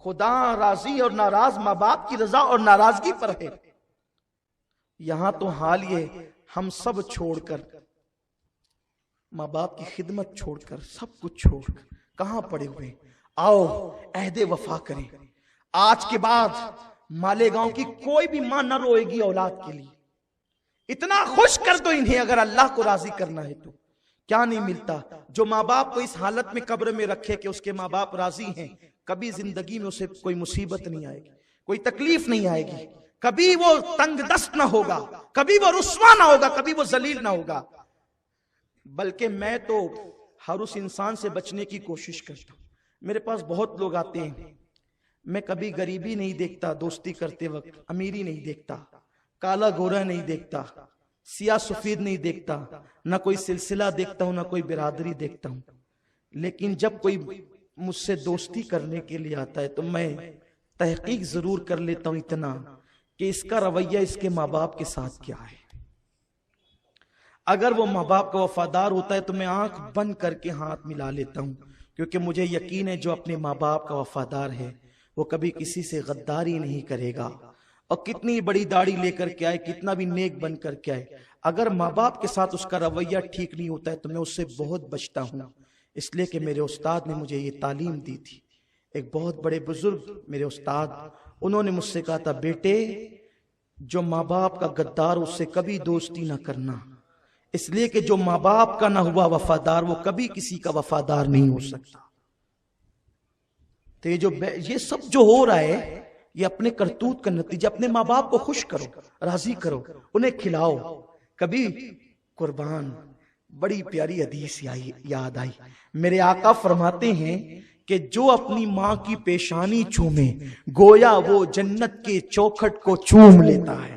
خدا راضی اور ناراض ماں باپ کی رضا اور ناراضگی پر ہے. یہاں تو حال یہ ہم سب چھوڑ کر، ماں باپ کی خدمت چھوڑ کر، سب کچھ چھوڑ کر کہاں پڑے ہوئے؟ آؤ عہد وفا کریں. آج کے بعد مالیگاؤں کی کوئی بھی ماں نہ روئے گی اولاد کے لیے. اتنا خوش کر دو انہیں اگر اللہ کو راضی کرنا ہے تو. کیا نہیں ملتا جو ماں باپ کو اس حالت میں قبر میں رکھے کہ اس کے ماں باپ راضی ہیں. کبھی زندگی میں اسے کوئی مصیبت نہیں آئے گی، کوئی تکلیف نہیں آئے گی، کبھی وہ تنگ دست نہ ہوگا، کبھی وہ رسوا نہ ہوگا، کبھی وہ ذلیل نہ ہوگا. بلکہ میں تو ہر اس انسان سے بچنے کی کوشش کرتا ہوں. میرے پاس بہت لوگ آتے ہیں، میں کبھی غریبی نہیں دیکھتا دوستی کرتے وقت، امیری نہیں دیکھتا، کالا گورا نہیں دیکھتا، سیاہ سفید نہیں دیکھتا، نہ کوئی سلسلہ دیکھتا ہوں، نہ کوئی برادری دیکھتا ہوں. لیکن جب کوئی مجھ سے دوستی کرنے کے لیے آتا ہے تو میں تحقیق ضرور کر لیتا ہوں اتنا کہ اس کا رویہ اس کے ماں باپ کے ساتھ کیا ہے. اگر وہ ماں باپ کا وفادار ہوتا ہے تو میں آنکھ بند کر کے ہاتھ ملا لیتا ہوں، کیونکہ مجھے یقین ہے جو اپنے ماں باپ کا وفادار ہے وہ کبھی کسی سے غداری نہیں کرے گا. اور کتنی بڑی داڑھی لے کر کے آئے، کتنا بھی نیک بن کر کے آئے، اگر ماں باپ کے ساتھ اس کا رویہ ٹھیک نہیں ہوتا ہے تو میں اس سے بہت بچتا ہوں. اس لیے کہ میرے استاد نے مجھے یہ تعلیم دی تھی. ایک بہت بڑے بزرگ میرے استاد، انہوں نے مجھ سے کہا تھا بیٹے جو ماں باپ کا غدار اس سے کبھی دوستی نہ کرنا، اس لیے کہ جو ماں باپ کا نہ ہوا وفادار وہ کبھی کسی کا وفادار نہیں ہو سکتا. تو یہ سب جو ہو رہا ہے یہ اپنے کرتوت کا نتیجہ. اپنے ماں باپ کو خوش کرو، راضی کرو، انہیں کھلاؤ. کبھی قربان بڑی پیاری حدیث یاد آئی. میرے آقا فرماتے ہیں کہ جو اپنی ماں کی پیشانی چومے گویا وہ جنت کے چوکھٹ کو چوم لیتا ہے،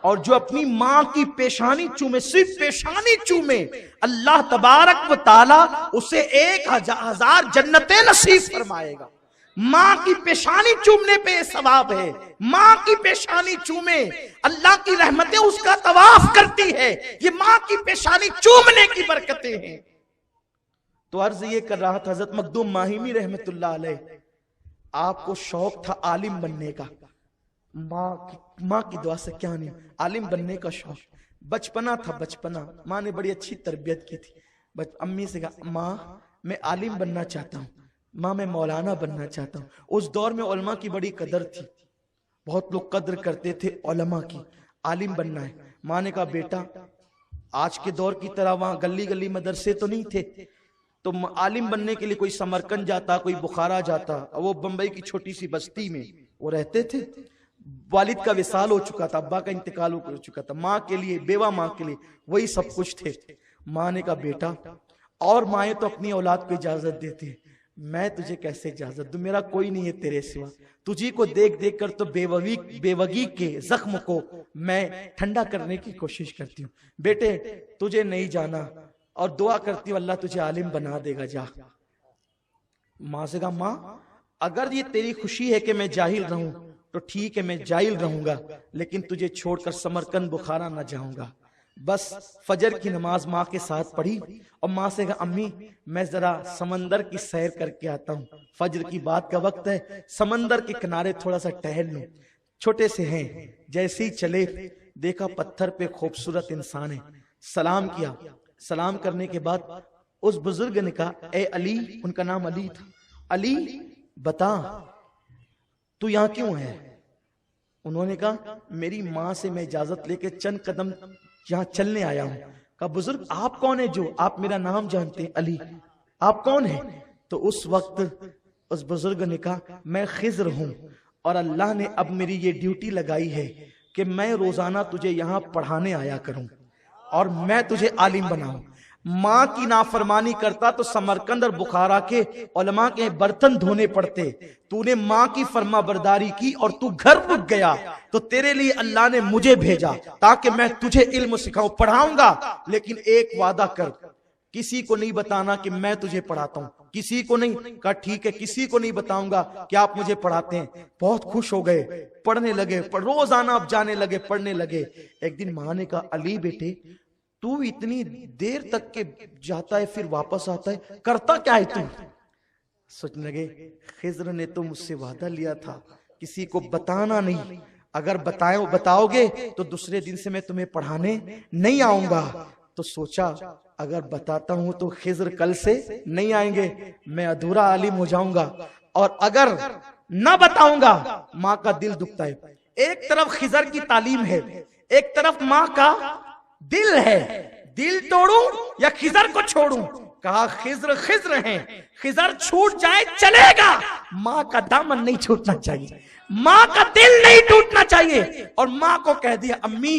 اور جو اپنی ماں کی پیشانی چومے، صرف پیشانی چومے، اللہ تبارک و تعالی اسے 1000 جنتیں نصیب فرمائے گا. ماں کی پیشانی چومنے پہ یہ ثواب ہے. ماں کی پیشانی چومے، اللہ کی رحمتیں اس کا طواف کرتی ہے. یہ ماں کی پیشانی چومنے کی برکتیں ہیں. تو عرض یہ کر رہا تھا حضرت مخدوم ماہیمی رحمت اللہ علیہ، آپ کو شوق تھا عالم بننے کا، ماں کی دعا سے کیا نہیں، عالم بننے کا شوق، بچپنا تھا، بچپنا ماں نے بڑی اچھی تربیت کی تھی، امی سے کہا ماں میں عالم بننا چاہتا ہوں، ماں میں مولانا بننا چاہتا ہوں۔ اس دور میں علماء کی بڑی قدر تھی، بہت لوگ قدر کرتے تھے علماء کی، عالم بننا ہے۔ ماں نے کہا بیٹا آج کے دور کی طرح وہاں گلی گلی مدرسے تو نہیں تھے، تو عالم بننے کے لیے کوئی سمرقند جاتا، کوئی بخارا جاتا، وہ بمبئی کی چھوٹی سی بستی میں وہ رہتے تھے۔ والد کا وصال ہو چکا تھا، ابا کا انتقال ہو چکا تھا، ماں کے لیے، بیوہ ماں کے لیے وہی سب کچھ تھے۔ ماں نے کہا بیٹا، اور مائیں تو اپنی اولاد کو اجازت دیتے ہیں، میں تجھے کیسے اجازت دوں، میرا کوئی نہیں ہے تیرے سوا، تجھی کو دیکھ دیکھ کر تو بیوگی کے زخم کو میں ٹھنڈا کرنے کی کوشش کرتی ہوں، بیٹے تجھے نہیں جانا، اور دعا کرتی ہوں اللہ تجھے عالم بنا دے گا، جا۔ ماں سے کہا ماں اگر یہ تیری خوشی ہے کہ میں جاہل رہوں تو ٹھیک ہے، میں جاہل رہوں گا، لیکن تجھے چھوڑ کر سمرقند بخارا نہ جاؤں گا۔ بس فجر کی نماز ماں کے ساتھ پڑھی، اور ماں سے کہا امی میں ذرا سمندر کی سیر کر کے آتا ہوں، فجر کی بات کا وقت ہے، سمندر کے کنارے تھوڑا سا ٹہل لوں۔ چھوٹے سے ہیں، جیسے ہی چلے دیکھا پتھر پہ خوبصورت انسان ہے، سلام کیا، سلام کرنے کے بعد اس بزرگ نے کہا اے علی، ان کا نام علی تھا، علی بتا تو یہاں کیوں ہے؟ انہوں نے کہا میری ماں سے میں اجازت لے کے چند قدم یہاں چلنے آیا ہوں۔ کہا بزرگ آپ کون ہیں جو آپ میرا نام جانتے ہیں؟ علی آپ کون ہیں؟ تو اس وقت اس بزرگ نے کہا میں خضر ہوں، اور اللہ نے اب میری یہ ڈیوٹی لگائی ہے کہ میں روزانہ تجھے یہاں پڑھانے آیا کروں اور میں تجھے عالم بناؤں۔ ماں کی نافرمانی کرتا تو سمرقند اور بخارا کے علماء کے برتن دھونے پڑتے، تو نے ماں کی فرما برداری کی اور تو گھر رک گیا، تو تیرے لیے اللہ نے مجھے بھیجا تاکہ میں تجھے علم سکھاؤں، پڑھاؤں گا، لیکن ایک وعدہ کر، کسی کو نہیں بتانا کہ میں تجھے پڑھاتا ہوں، کسی کو نہیں۔ کہا ٹھیک ہے، کسی کو نہیں بتاؤں گا کہ آپ مجھے پڑھاتے ہیں۔ بہت خوش ہو گئے، پڑھنے لگے، روزانہ اب جانے لگے، پڑھنے لگے۔ ایک دن ماں نے کہا علی بیٹے تو اتنی دیر تک کے جاتا ہے پھر واپس آتا ہے، کرتا کیا ہے تو؟ سوچنے لگے خضر نے تو مجھ سے وعدہ لیا تھا کسی کو بتانا نہیں، اگر بتاؤ گے تو دوسرے دن سے میں تمہیں پڑھانے نہیں آؤں گا۔ تو سوچا اگر بتاتا ہوں تو خضر کل سے نہیں آئیں گے، میں ادھورا عالم ہو جاؤں گا، اور اگر نہ بتاؤں گا ماں کا دل دکھتا ہے۔ ایک طرف خضر کی تعلیم ہے، ایک طرف ماں کا دل ہے، دل توڑوں یا خضر کو چھوڑوں؟ کہا خضر ہیں، خضر چھوٹ جائے چلے گا، ماں کا دامن نہیں چھوٹنا چاہیے، ماں کا دل نہیں ٹوٹنا چاہیے۔ اور ماں کو کہہ دیا امی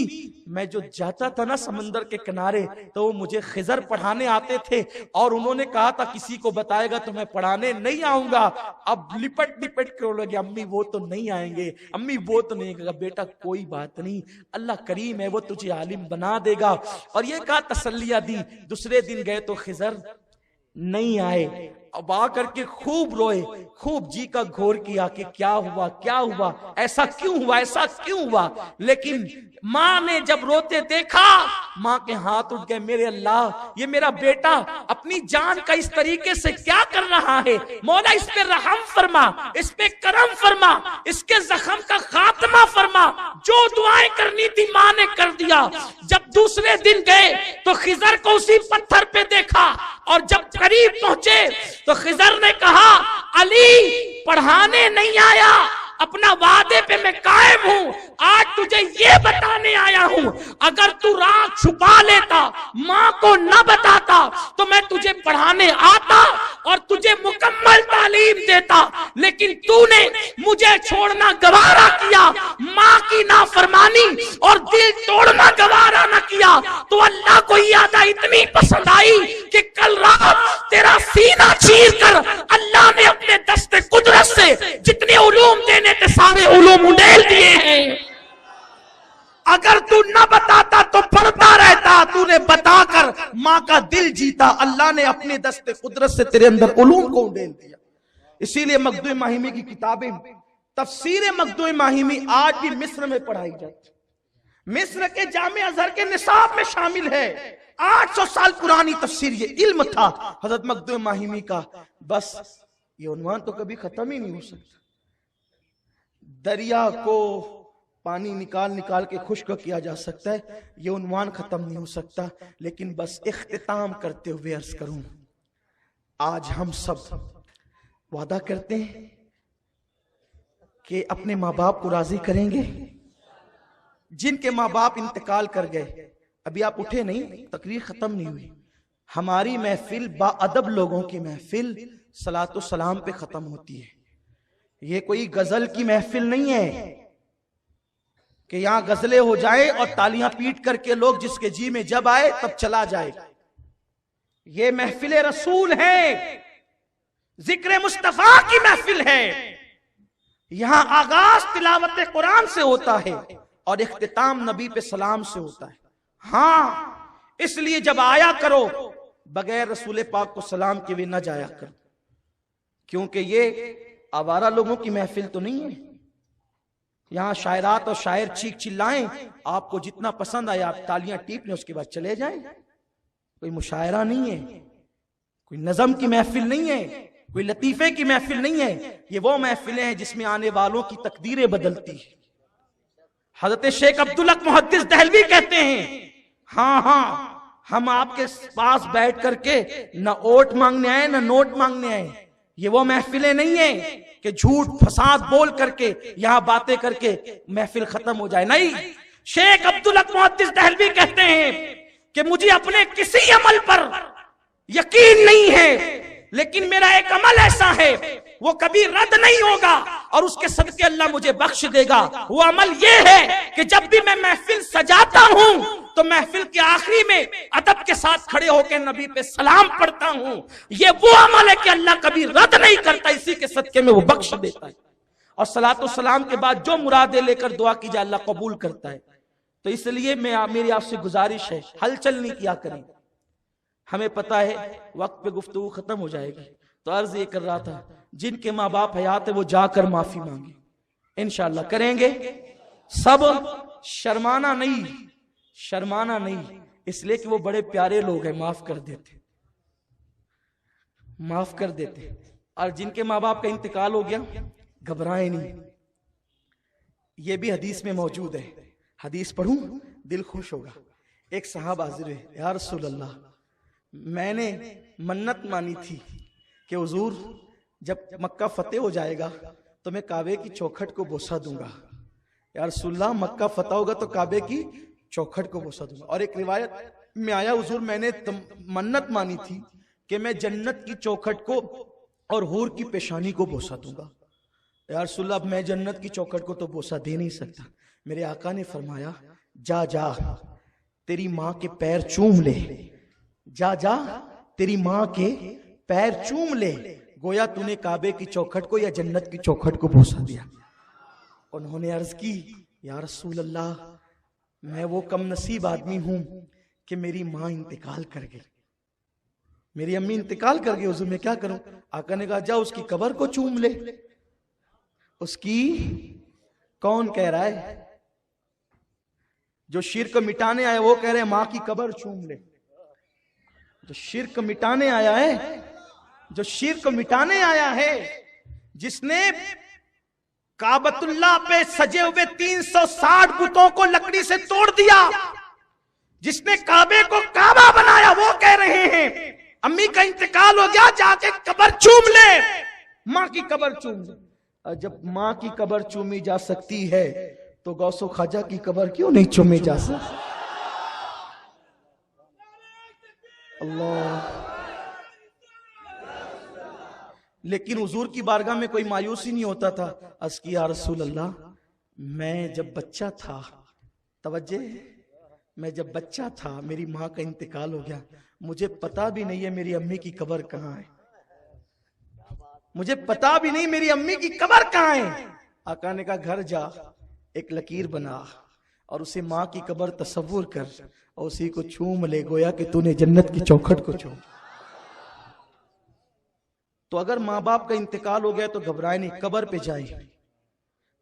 میں جو جاتا تھا نا سمندر کے کنارے تو وہ مجھے خضر پڑھانے آتے تھے، اور انہوں نے کہا تھا کسی کو بتائے گا تو میں پڑھانے نہیں آؤں گا۔ اب لپٹ کرنے لگے امی وہ تو نہیں آئیں گے، امی وہ تو نہیں۔ کہا بیٹا کوئی بات نہیں، اللہ کریم ہے، وہ تجھے عالم بنا دے گا۔ اور یہ کہا تسلیہ دی۔ دوسرے دن گئے تو خضر نہیں آئے، اب آ کر کے خوب روئے، خوب جی کا گھور کیا کہ کیا ہوا، ایسا کیوں ہوا۔ لیکن ماں نے جب روتے دیکھا، ماں کے ہاتھ اٹھ گئے، میرے اللہ یہ میرا بیٹا اپنی جان کا اس طریقے سے کیا کر رہا ہے، مولا اس پہ رحم فرما، اس پہ کرم فرما، اس کے زخم کا خاتمہ فرما۔ جو دعائیں کرنی تھی ماں نے کر دیا۔ جب دوسرے دن گئے تو خضر کو اسی پتھر پہ دیکھا، اور جب قریب پہنچے تو خضر نے کہا علی پڑھانے نہیں آیا، اپنا وعدے پہ میں قائم ہوں، آج تجھے یہ بتانے آیا ہوں، اگر تو راز چھپا لیتا، ماں کو نہ بتاتا تو میں تجھے پڑھانے آتا اور تجھے مکمل تعلیم دیتا، لیکن تو نے مجھے چھوڑنا گوارا کیا، ماں کی نافرمانی اور دل توڑنا گوارا نہ کیا، تو اللہ کو یہ عطا اتنی پسند آئی کہ کل رات تیرا سینہ چیر کر اللہ نے اپنے دست قدرت سے جتنے علوم دینے تھے سارے علوم اڈیل دیے ہیں۔ اگر تو نہ بتاتا تو پڑھتا رہتا، تو نے بتا کر ماں کا دل جیتا، اللہ نے اپنے دست قدرت سے تیرے اندر علوم کو اڈیل دیا۔ اسی لیے مخدوم ماہیمی کی کتابیں، تفسیر مخدوم ماہیمی آج بھی مصر میں پڑھائی جاتی، مصر کے جامع ازہر کے نصاب میں شامل ہے۔ 800 سال پرانی تفسیر، یہ علم تھا حضرت مخدوم ماہمی کا. بس یہ عنوان تو کبھی ختم ہی نہیں ہو سکتا. دریا کو پانی نکال کے خشک کیا جا سکتا ہے، یہ عنوان ختم نہیں ہو سکتا. لیکن بس اختتام کرتے ہوئے عرض کروں، آج ہم سب وعدہ کرتے ہیں کہ اپنے ماں باپ کو راضی کریں گے. جن کے ماں باپ انتقال کر گئے، ابھی آپ اٹھے نہیں، تقریر ختم نہیں ہوئی. ہماری محفل با ادب لوگوں کی محفل صلاۃ و سلام پہ ختم ہوتی ہے. یہ کوئی غزل کی محفل نہیں ہے کہ یہاں غزلیں ہو جائیں اور تالیاں پیٹ کر کے لوگ جس کے جی میں جب آئے تب چلا جائے. یہ محفل رسول ہے، ذکر مصطفیٰ کی محفل ہے. یہاں آغاز تلاوت قرآن سے ہوتا ہے اور اختتام نبی پہ سلام سے ہوتا ہے. ہاں اس لیے جب آیا کرو بغیر رسول پاک کو سلام کے بھی نہ جایا کرو، کیونکہ یہ آوارہ لوگوں کی محفل تو نہیں ہے. یہاں شاعرات اور شاعر چیخ چلائیں، آپ کو جتنا پسند آیا آپ تالیاں ٹیپ لیں، اس کے بعد چلے جائیں. کوئی مشاعرہ نہیں ہے، کوئی نظم کی محفل نہیں ہے، کوئی لطیفے کی محفل نہیں ہے. یہ وہ محفلیں ہیں جس میں آنے والوں کی تقدیریں بدلتی ہیں. حضرت شیخ عبدالحق محدث دہلوی کہتے ہیں، ہاں ہم آپ کے پاس بیٹھ کر کے نہ اوٹ مانگنے آئے نہ نوٹ مانگنے آئے. یہ وہ محفلیں نہیں ہیں کہ جھوٹ فساد بول کر کے یہاں باتیں کر کے محفل ختم ہو جائے. نہیں، شیخ عبدالحق محدث دہلوی کہتے ہیں کہ مجھے اپنے کسی عمل پر یقین نہیں ہے، لیکن میرا ایک عمل ایسا ہے وہ کبھی رد نہیں ہوگا اور اس کے صدقے اللہ مجھے بخش دے گا. وہ عمل یہ ہے کہ جب بھی میں محفل سجاتا ہوں تو محفل کے آخری میں ادب کے ساتھ کھڑے ہو کے نبی پہ سلام پڑھتا ہوں. یہ وہ عمل ہے کہ اللہ کبھی رد نہیں کرتا، اسی کے صدقے میں وہ بخش دیتا ہے. اور صلاۃ و سلام کے بعد جو مرادیں لے کر دعا کی جائے اللہ قبول کرتا ہے. تو اس لیے میری آپ سے گزارش ہے، ہلچل نہیں کیا کریں. ہمیں پتا ہے وقت پہ گفتگو ختم ہو جائے گی، تو عرض یہ کر رہا تھا جن کے ماں باپ حیات ہے وہ جا کر معافی مانگیں. انشاءاللہ کریں گے سب. شرمانا نہیں، اس لیے کہ وہ بڑے پیارے لوگ ہیں، معاف کر دیتے. اور جن کے ماں باپ کا انتقال ہو گیا گھبرائیں نہیں، یہ بھی حدیث میں موجود ہے. حدیث پڑھوں دل خوش ہوگا. ایک صحابہ حاضر ہے، یا رسول اللہ میں نے منت مانی تھی کہ حضور جب مکہ فتح ہو جائے گا تو میں کعبے کی چوکھٹ کو بوسہ دوں گا. یا رسول اللہ مکہ فتح ہوگا تو کعبے کی چوکھٹ کو بوسہ دوں گا. اور ایک روایت میں آیا حضور میں نے منت مانی تھی کہ میں جنت کی چوکھٹ کو اور حور کی پیشانی کو بوسہ دوں گا. یا رسول اللہ اب میں جنت کی چوکھٹ کو تو بوسہ دے نہیں سکتا. میرے آقا نے فرمایا جا تیری ماں کے پیر چوم لے، جا تیری ماں کے پیر چوم لے، گویا تو نے کعبے کی چوکھٹ کو یا جنت کی چوکھٹ کو بوسہ دیا. انہوں نے عرض کی یا رسول اللہ میں وہ کم نصیب آدمی ہوں کہ میری ماں انتقال کر گئی، میری امی انتقال کر گئی، حضور میں کیا کروں؟ آقا نے کہا جا اس کی قبر کو چوم لے. اس کی کون کہہ رہا ہے؟ جو شرک مٹانے آیا وہ کہہ رہے ہیں ماں کی قبر چوم لے. جو شرک مٹانے آیا ہے، جس نے کعبۃ اللہ پہ سجے ہوئے 360 بتوں کو لکڑی سے توڑ دیا، جس نے کعبے کو کعبہ بنایا، وہ کہہ رہے ہیں امی کا انتقال ہو گیا جا کے قبر چوم لے، ماں کی قبر چوم لے. جب ماں کی قبر چومی جا سکتی ہے تو غوث و خواجہ کی قبر کیوں نہیں چومی جا سکتی؟ اللہ. لیکن حضور کی بارگاہ میں کوئی مایوسی نہیں ہوتا تھا. عرض کی یا رسول اللہ میں جب بچہ تھا، توجہ، میں جب بچہ تھا میری ماں کا انتقال ہو گیا، مجھے پتا بھی نہیں ہے میری امی کی قبر کہاں ہے، مجھے پتا بھی نہیں میری امی کی قبر کہاں ہے. آقا نے کہا گھر جا، ایک لکیر بنا اور اسے ماں کی قبر تصور کر اور اسی کو چوم لے، گویا کہ تو نے جنت کی چوکھٹ کو چوم. تو اگر ماں باپ کا انتقال ہو گیا تو گھبرائیں نہیں، قبر پہ جائیں،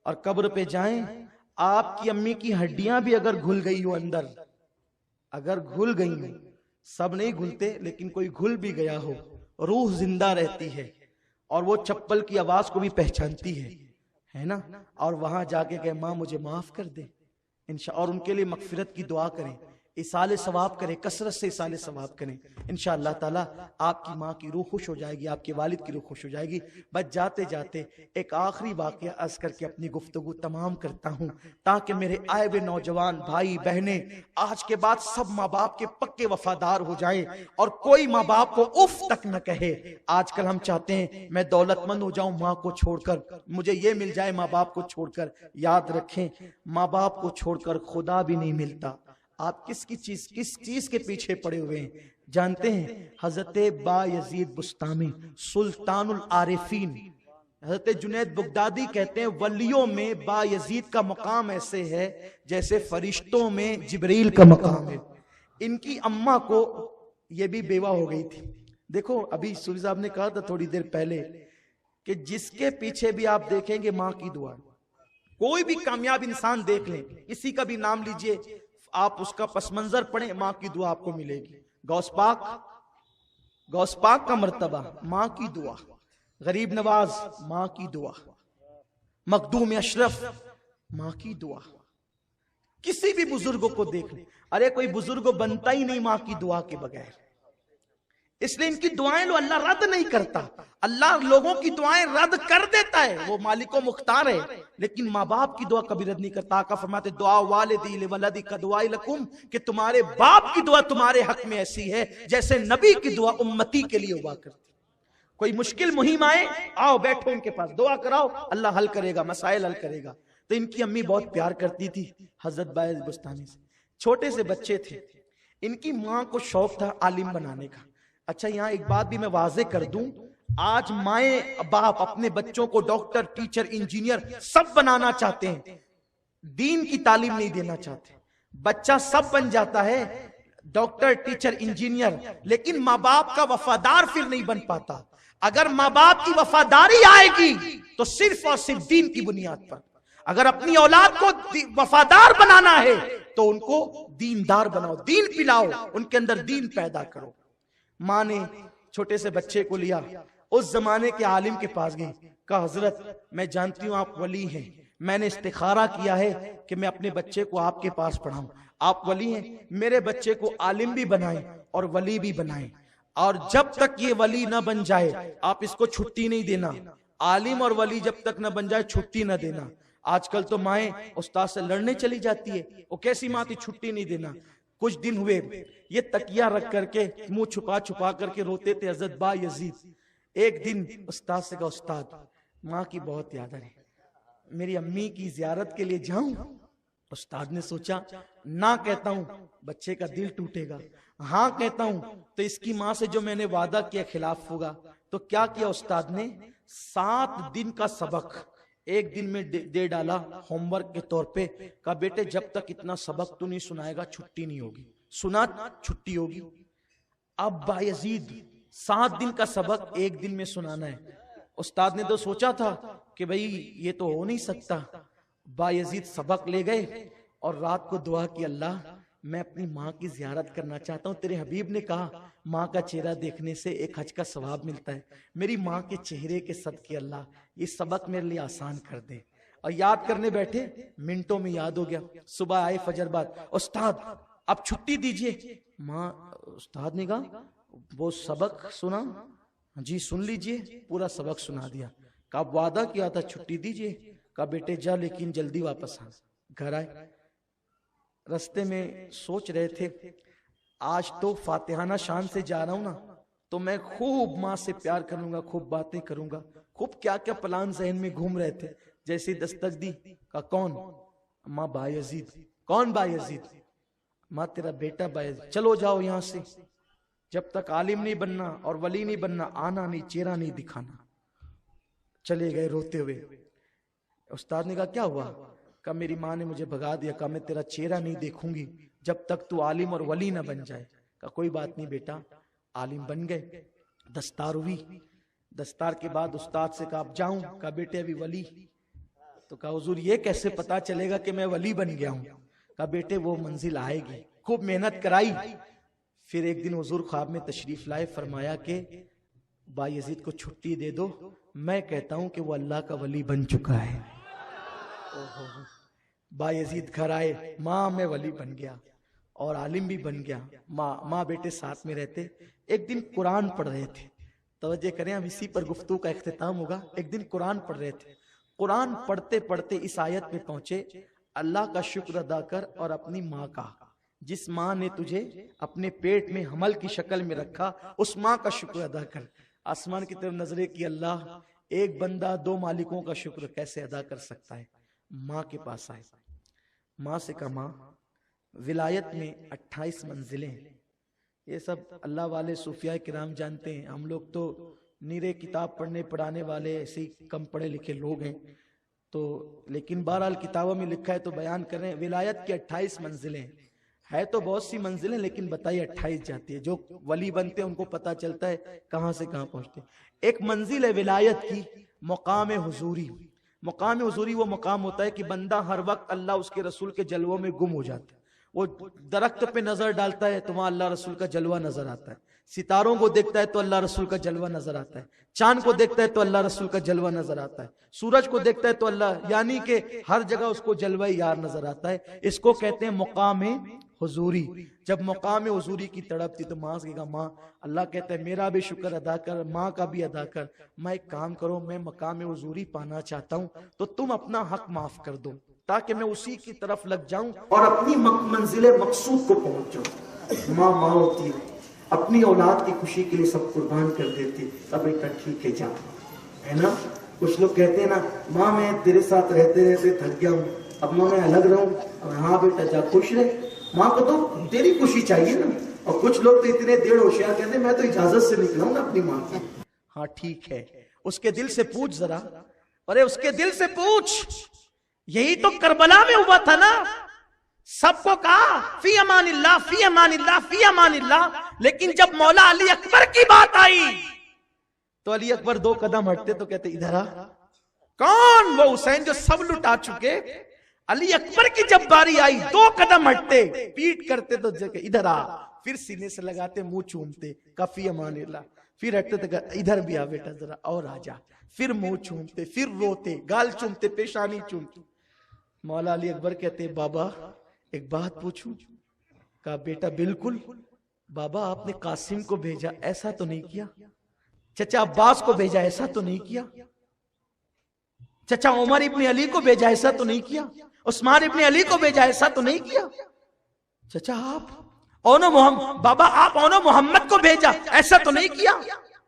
اور قبر پہ جائیں. آپ کی امی کی ہڈیاں بھی اگر گھل گئی ہو اندر، اگر گھل گئی ہو سب نہیں گھلتے لیکن کوئی گھل بھی گیا ہو روح زندہ رہتی ہے اور وہ چپل کی آواز کو بھی پہچانتی ہے نا. اور وہاں جا کے کہ ماں مجھے معاف کر دے اور ان کے لیے مغفرت کی دعا کریں, اصال ثواب کریں, کثرت سے اصال ثواب کریں. انشاءاللہ تعالی آپ کی ماں کی روح خوش ہو جائے گی, آپ کے والد کی روح خوش ہو جائے گی. بس جاتے جاتے ایک آخری واقعہ عرض کر کے اپنی گفتگو تمام کرتا ہوں, تاکہ میرے آئے ہوئے نوجوان بھائی بہنیں آج کے بعد سب ماں باپ کے پکے وفادار ہو جائیں اور کوئی ماں باپ کو اف تک نہ کہے. آج کل ہم چاہتے ہیں میں دولت مند ہو جاؤں ماں کو چھوڑ کر, مجھے یہ مل جائے ماں باپ کو چھوڑ کر. یاد رکھیں ماں باپ کو چھوڑ کر خدا بھی نہیں ملتا. آپ کس چیز کے پیچھے پڑے ہوئے ہیں جانتے ہیں؟ حضرت با یزید بستامی سلطان العارفین, حضرت جنید بغدادی کہتے ہیں ولیوں میں با یزید کا مقام ایسے ہے جیسے فرشتوں میں جبریل کا مقام ہے. ان کی اماں کو یہ بھی بیوہ ہو گئی تھی. دیکھو ابھی سوری صاحب نے کہا تھا تھوڑی دیر پہلے کہ جس کے پیچھے بھی آپ دیکھیں گے ماں کی دعا. کوئی بھی کامیاب انسان دیکھ لیں, کسی کا بھی نام لیجئے, آپ اس کا پس منظر پڑھیں, ماں کی دعا آپ کو ملے گی. غوث پاک کا مرتبہ ماں کی دعا, غریب نواز ماں کی دعا, مخدوم اشرف ماں کی دعا. کسی بھی بزرگوں کو دیکھ لیں, ارے کوئی بزرگ بنتا ہی نہیں ماں کی دعا کے بغیر. اس لیے ان کی دعائیں لو اللہ رد نہیں کرتا. اللہ لوگوں کی دعائیں رد کر دیتا ہے, وہ مالک و مختار ہے, لیکن ماں باپ کی دعا کبھی رد نہیں کرتا. آقا فرماتے دعا والدی لولدی کا دعائی لکم, کہ تمہارے باپ کی دعا تمہارے حق میں ایسی ہے جیسے نبی کی دعا امتی کے لیے ہوا کرتی. کوئی مشکل مہم آئے, آؤ بیٹھو ان کے پاس, دعا کراؤ, اللہ حل کرے گا, مسائل حل کرے گا. تو ان کی امی بہت پیار کرتی تھی حضرت باعث بستانی سے. چھوٹے سے بچے تھے, ان کی ماں کو شوق تھا عالم بنانے کا. اچھا یہاں ایک بات بھی میں واضح کر دوں, آج مائیں باپ اپنے بچوں کو ڈاکٹر, ٹیچر, انجینئر سب بنانا چاہتے ہیں, دین کی تعلیم نہیں دینا چاہتے. بچہ سب بن جاتا ہے, ڈاکٹر, ٹیچر, انجینئر, لیکن ماں باپ کا وفادار پھر نہیں بن پاتا. اگر ماں باپ کی وفاداری آئے گی تو صرف اور صرف دین کی بنیاد پر. اگر اپنی اولاد کو وفادار بنانا ہے تو ان کو دیندار بناؤ, دین پلاؤ, ان کے اندر دین پیدا کرو. ماں نے چھوٹے سے بچے کو لیا, اس زمانے کے عالم کے پاس گئی, کہا حضرت میں جانتی ہوں آپ ولی ہیں, میں نے استخارہ کیا ہے کہ میں اپنے بچے کو آپ کے پاس پڑھاؤں. آپ ولی ہیں, میرے بچے کو عالم بھی بنائیں اور ولی بھی بنائیں, اور جب تک یہ ولی نہ بن جائے آپ اس کو چھٹی نہیں دینا. عالم اور ولی جب تک نہ بن جائے چھٹی نہ دینا. آج کل تو مائیں استاد سے لڑنے چلی جاتی ہے, وہ کیسی ماں تھی چھٹی نہیں دینا. کچھ دن ہوئے یہ تکیہ رکھ کر کے منہ چھپا کر کے روتے تھے حضرت با یزید. ایک دن استاد سے کہا استاد ماں کی بہت یاد آ رہی, میری امی کی زیارت کے لیے جاؤں؟ استاد نے سوچا نہ کہتا ہوں بچے کا دل ٹوٹے گا, ہاں کہتا ہوں تو اس کی ماں سے جو میں نے وعدہ کیا خلاف ہوگا. تو کیا کیا استاد نے, 7 دن کا سبق ایک دن میں دے ڈالا ہوم ورک کے طور پہ. کہا بیٹے جب تک اتنا سبق تو نہیں سنائے گا چھٹی نہیں ہوگی, سنا چھٹی ہوگی. اب با یزید 7 دن کا سبق ایک دن میں سنانا ہے. استاد نے تو سوچا تھا کہ بھئی یہ تو ہو نہیں سکتا. با یزید سبق لے گئے اور رات کو دعا کی, اللہ میں اپنی ماں کی زیارت کرنا چاہتا ہوں. تیرے حبیب نے کہا ماں کا چہرہ دیکھنے سے ایک حج کا ثواب ملتا ہے. میری ماں کے چہرے کے صدقے اللہ یہ سبق میرے لیے آسان کر دے. اور یاد کرنے بیٹھے, منٹوں میں یاد ہو گیا. صبح آئے فجر بعد, استاد اب چھٹی دیجئے. ماں, استاد نے کہا وہ سبق سنا؟ جی سن لیجئے. پورا سبق سنا دیا. کہا وعدہ کیا تھا چھٹی دیجئے. کہا بیٹے جا لیکن جلدی واپس آ. گھر آئے, رستے میں سوچ رہے تھے آج تو فاتحانہ شان سے جا رہا ہوں نا, تو میں خوب ماں سے پیار کروں گا, خوب باتیں کروں گا, خوب کیا کیا پلان ذہن میں گھوم رہے تھے. جیسی دستک دی, کہا کون؟ ماں با یزید. کون با یزید؟ ماں تیرا بیٹا با یزید. چلو جاؤ یہاں سے, جب تک عالم نہیں بننا اور ولی نہیں بننا آنا نہیں, چہرہ نہیں دکھانا. چلے گئے روتے ہوئے. استاد نے کہا کیا ہوا؟ کہا میری ماں نے مجھے بھگا دیا, کہا میں تیرا چہرہ نہیں دیکھوں گی جب تک تو عالم اور ولی نہ بن جائے. کہا کوئی بات نہیں بیٹا. عالم بن گئے, دستار ہوئی. دستار کے بعد استاد سے کہا اب جاؤں؟ کہا بیٹے ابھی ولی. تو کہا حضور یہ کیسے پتا چلے گا کہ میں ولی بن گیا ہوں؟ کہا بیٹے وہ منزل آئے گی. خوب محنت کرائی, پھر ایک دن حضور خواب میں تشریف لائے، فرمایا کہ بایزید کو چھٹی دے دو، میں کہتا ہوں کہ وہ اللہ کا ولی بن چکا ہے۔ بایزید گھر آئے، ماں میں ولی بن گیا اور عالم بھی بن گیا۔ ماں بیٹے ساتھ میں رہتے۔ ایک دن قرآن پڑھ رہے تھے، توجہ کریں اب اسی پر گفتگو کا اختتام ہوگا۔ ایک دن قرآن پڑھ رہے تھے، قرآن پڑھتے پڑھتے اس آیت میں پہنچے، اللہ کا شکر ادا کر اور اپنی ماں کا، جس ماں نے تجھے اپنے پیٹ میں حمل کی شکل میں رکھا، اس ماں کا شکر ادا کر۔ آسمان کی طرف نظریں کی، اللہ ایک بندہ دو مالکوں کا شکر کیسے ادا کر سکتا ہے؟ ماں کے پاس آئے، ماں سے کہا ماں ولایت میں 28 منزلیں، یہ سب اللہ والے صوفیاء کرام جانتے ہیں، ہم لوگ تو نیرے کتاب پڑھنے پڑھانے والے ایسے کم پڑھے لکھے لوگ ہیں، تو لیکن بہرحال کتابوں میں لکھا ہے تو بیان کر رہے ہیں۔ ولایت کی 28 منزلیں ہے، تو بہت سی منزلیں لیکن بتائیے 28 جاتی ہے۔ جو ولی بنتے ہیں ان کو پتا چلتا ہے کہاں سے کہاں پہنچتے ہیں۔ ایک منزل ہے ولایت کی، مقام حضوری۔ مقام حضوری وہ مقام ہوتا ہے کہ بندہ ہر وقت اللہ اس کے رسول کے جلووں میں گم ہو جاتا ہے۔ وہ درخت پہ نظر ڈالتا ہے تو وہاں اللہ رسول کا جلوہ نظر آتا ہے، ستاروں کو دیکھتا ہے تو اللہ رسول کا جلوہ نظر آتا ہے، چاند کو دیکھتا ہے تو اللہ رسول کا جلوہ نظر آتا ہے، سورج کو دیکھتا ہے تو اللہ، یعنی کہ ہر جگہ اس کو جلوہ یار نظر آتا ہے۔ اس کو کہتے ہیں مقام حضوری۔ جب مقام حضوری کی تڑپ تھی تو ماں سے کہا ماں، اللہ کہتا ہے میرا بھی شکر ادا کر، ماں کا بھی ادا کر، میں ایک کام کرو، میں مقام حضوری پانا چاہتا ہوں تو تم اپنا حق معاف کر دو تاکہ میں اسی کی طرف لگ جاؤں اور اپنی منزل مقصود کو پہنچ جاؤں۔ ماں ہوتی ہے، اپنی اولاد کی خوشی کے لیے سب قربان کر دیتی۔ اب بیٹا ٹھیک ہے جا، ہے نا؟ کچھ لوگ کہتے ہیں نا ماں میں تیرے ساتھ رہتے رہتے تھک گیا ہوں، اب ماں میں الگ رہوں۔ ہاں بیٹا جا، خوش رہے، ماں کو تو تیری خوشی چاہیے نا۔ اور کچھ لوگ تو اتنے دیر ہوشیار کہتے ہیں میں تو اجازت سے نکلا ہوں نا اپنی ماں کی۔ ہاں ٹھیک ہے، اس کے دل سے پوچھ ذرا، ارے اس کے دل سے پوچھ، یہی تو کربلا میں ہوا تھا نا، سب کو کہا فی امان اللہ فی امان اللہ فی امان اللہ، لیکن جب مولا علی اکبر کی بات آئی تو علی اکبر 2 قدم ہٹتے تو کہتے ادھر آ۔ کون؟ وہ حسین جو سب لٹا چکے۔ علی اکبر کی جب باری آئی 2 قدم ہٹتے، پیٹ کرتے تو ادھر آ، پھر سینے سے لگاتے، منہ چومتے، کفی امان اللہ، پھر ہٹتے تو ادھر بھی آ بیٹا ذرا اور آ جا، پھر منہ چومتے، پھر روتے، گال چومتے، پیشانی چومتے۔ مولا علی اکبر کہتے بابا ایک بات پوچھوں؟ کہا بیٹا بالکل۔ بابا آپ نے قاسم کو بھیجا، ایسا تو نہیں کیا؟ چچا عباس کو بھیجا، ایسا تو نہیں کیا؟ چچا عمر ابن علی کو بھیجا، ایسا تو نہیں کیا؟ عثمان ابن علی کو بھیجا، ایسا تو نہیں کیا؟ چچا آپ بابا آپ اونو محمد کو بھیجا، ایسا تو نہیں کیا؟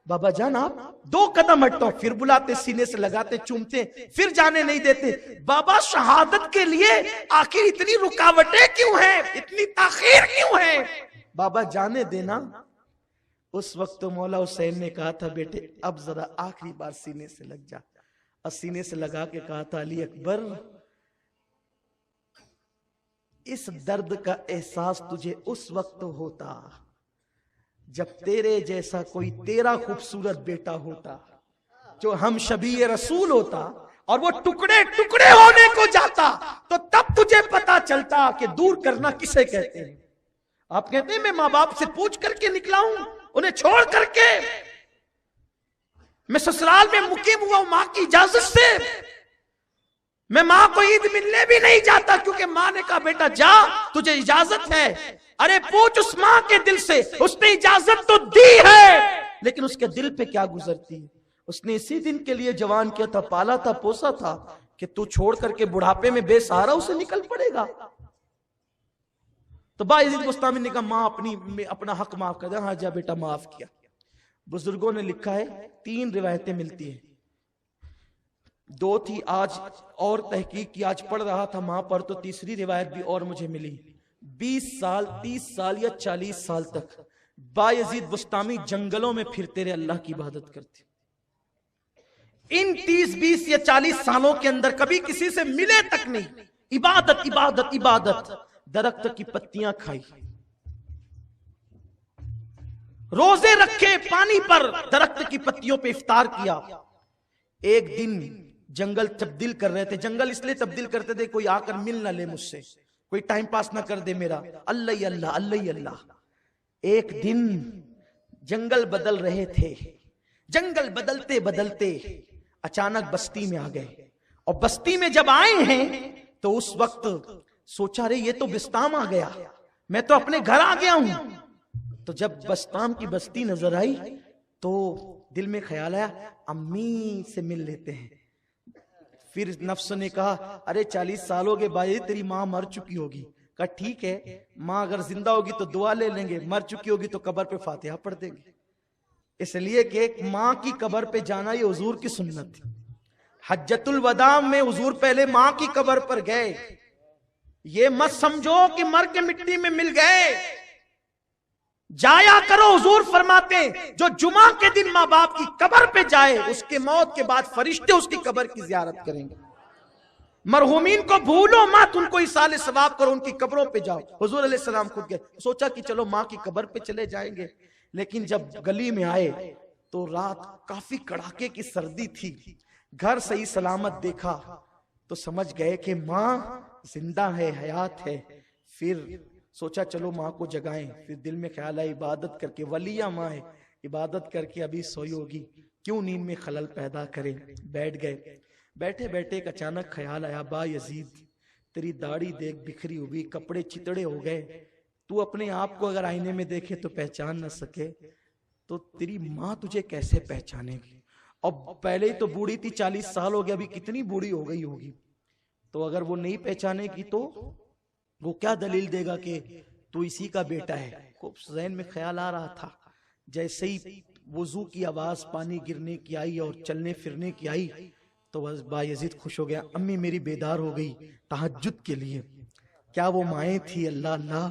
بابا جان آپ 2 قدم ہٹتا ہوں، پھر بلاتے، سینے سے لگاتے، چومتے، پھر جانے نہیں دیتے۔ بابا شہادت کے لیے آخر اتنی رکاوٹیں کیوں ہیں، اتنی تاخیر کیوں ہے؟ بابا جانے دینا۔ اس وقت تو مولا حسین نے کہا تھا بیٹے اب ذرا آخری بار سینے سے لگ جا، اور سینے سے لگا کے کہا تھا علی اکبر اس درد کا احساس تجھے اس وقت ہوتا جب تیرے جیسا کوئی تیرا خوبصورت بیٹا ہوتا جو ہم شبیہ رسول ہوتا اور وہ ٹکڑے ٹکڑے ہونے کو جاتا، تو تب تجھے پتا چلتا کہ دور کرنا کسے کہتے ہیں۔ آپ کہتے ہیں میں ماں باپ سے پوچھ کر کے نکلا ہوں، انہیں چھوڑ کر کے میں سسرال میں مقیم ہوا ہوں ماں کی اجازت سے، میں ماں کو عید ملنے بھی نہیں جاتا کیونکہ ماں نے کہا بیٹا جا تجھے اجازت ہے۔ ارے پوچھ اس ماں کے دل سے، اس نے اجازت تو دی ہے لیکن اس کے دل پہ کیا گزرتی ہے؟ اس نے اسی دن کے لیے جوان کیا تھا، پالا تھا، پوسا تھا کہ تو چھوڑ کر کے بڑھاپے میں بے سہارا اسے نکل پڑے گا۔ تو بایزید بستامی نے کہا ماں اپنا حق معاف کر دیا۔ ہاں جا بیٹا معاف کیا۔ بزرگوں نے لکھا ہے 3 روایتیں ملتی ہیں، 2 تھی آج اور تحقیق کی، آج پڑھ رہا تھا ماں پر تو تیسری روایت بھی اور مجھے ملی۔ 20 سال 30 سال یا 40 سال تک بایزید بستامی جنگلوں میں پھرتے رہے، اللہ کی عبادت کرتے۔ ان 30 20 یا 40 سالوں کے اندر کبھی کسی سے ملے تک نہیں، عبادت عبادت عبادت، درخت کی پتیاں کھائی، روزے رکھے پانی پر، درخت کی پتیوں پہ افطار کیا۔ ایک دن جنگل تبدیل کر رہے تھے، جنگل اس لیے تبدیل کرتے تھے کوئی آ کر مل نہ لے مجھ سے، کوئی ٹائم پاس نہ کر دے میرا، اللہ ہی اللہ اللہ ہی اللہ۔ ایک دن جنگل بدل رہے تھے، جنگل بدلتے بدلتے اچانک بستی میں آ گئے، اور بستی میں جب آئے ہیں تو اس وقت سوچا رہے یہ تو بستام آ گیا، میں تو اپنے گھر آ گیا ہوں۔ تو جب بستام کی بستی نظر آئی تو دل میں خیال آیا امی سے مل لیتے ہیں۔ پھر نفس نے کہا ارے 40 سال ہو گئے بھائی، تیری ماں مر چکی ہوگی۔ کہا ٹھیک ہے، ماں اگر زندہ ہوگی تو دعا لے لیں گے، مر چکی ہوگی تو قبر پہ فاتحہ پڑھ دیں گے۔ اس لیے کہ ایک ماں کی قبر پہ جانا یہ حضور کی سنت تھی۔ حجۃ الوداع میں حضور پہلے ماں کی قبر پر گئے۔ یہ مت سمجھو کہ مر کے مٹی میں مل گئے، جایا کرو۔ حضور فرماتے ہیں جو جمعہ کے دن ماں باپ کی قبر پہ جائے اس کے موت کے بعد فرشتے اس کی قبر کی زیارت کریں گے۔ مرحومین کو بھولو مت، ان کو ایصال ثواب کرو، ان کی قبروں پہ جاؤ۔ حضور علیہ السلام خود گئے، سوچا کہ چلو ماں کی قبر پہ چلے جائیں گے، لیکن جب گلی میں آئے تو رات کافی کڑاکے کی سردی تھی۔ گھر صحیح سلامت دیکھا تو سمجھ گئے کہ ماں زندہ ہے، حیات ہے۔ پھر سوچا چلو ماں کو جگائیں۔ پھر دل میں خیال آیا عبادت کر کے، ولیہ ماں ہے، عبادت کر کے ابھی سوئی ہوگی، کیوں نیند میں خلل پیدا کریں۔ بیٹھ گئے، بیٹھے بیٹھے ایک اچانک خیال آیا با یزید تیری داڑھی دیکھ بکھری ہوئی، کپڑے چتڑے ہو گئے، تو اپنے آپ کو اگر آئینے میں دیکھے تو پہچان نہ سکے تو تیری ماں تجھے کیسے پہچانے گی؟ اور پہلے ہی تو بوڑھی تھی، 40 سال ہو گیا، ابھی کتنی بوڑھی ہو گئی ہوگی، تو اگر وہ نہیں پہچانے گی تو وہ کیا دلیل دے گا کہ تو اسی کا بیٹا ہے؟ کو ذہن میں خیال آ رہا تھا۔ جیسے ہی وضو کی آواز پانی گرنے کی آئی اور چلنے پھرنے کی آئی تو بس با یزید خوش ہو گیا، امی میری بیدار ہو گئی تہجد کے لیے۔ کیا وہ مائیں تھی؟ اللہ اللہ،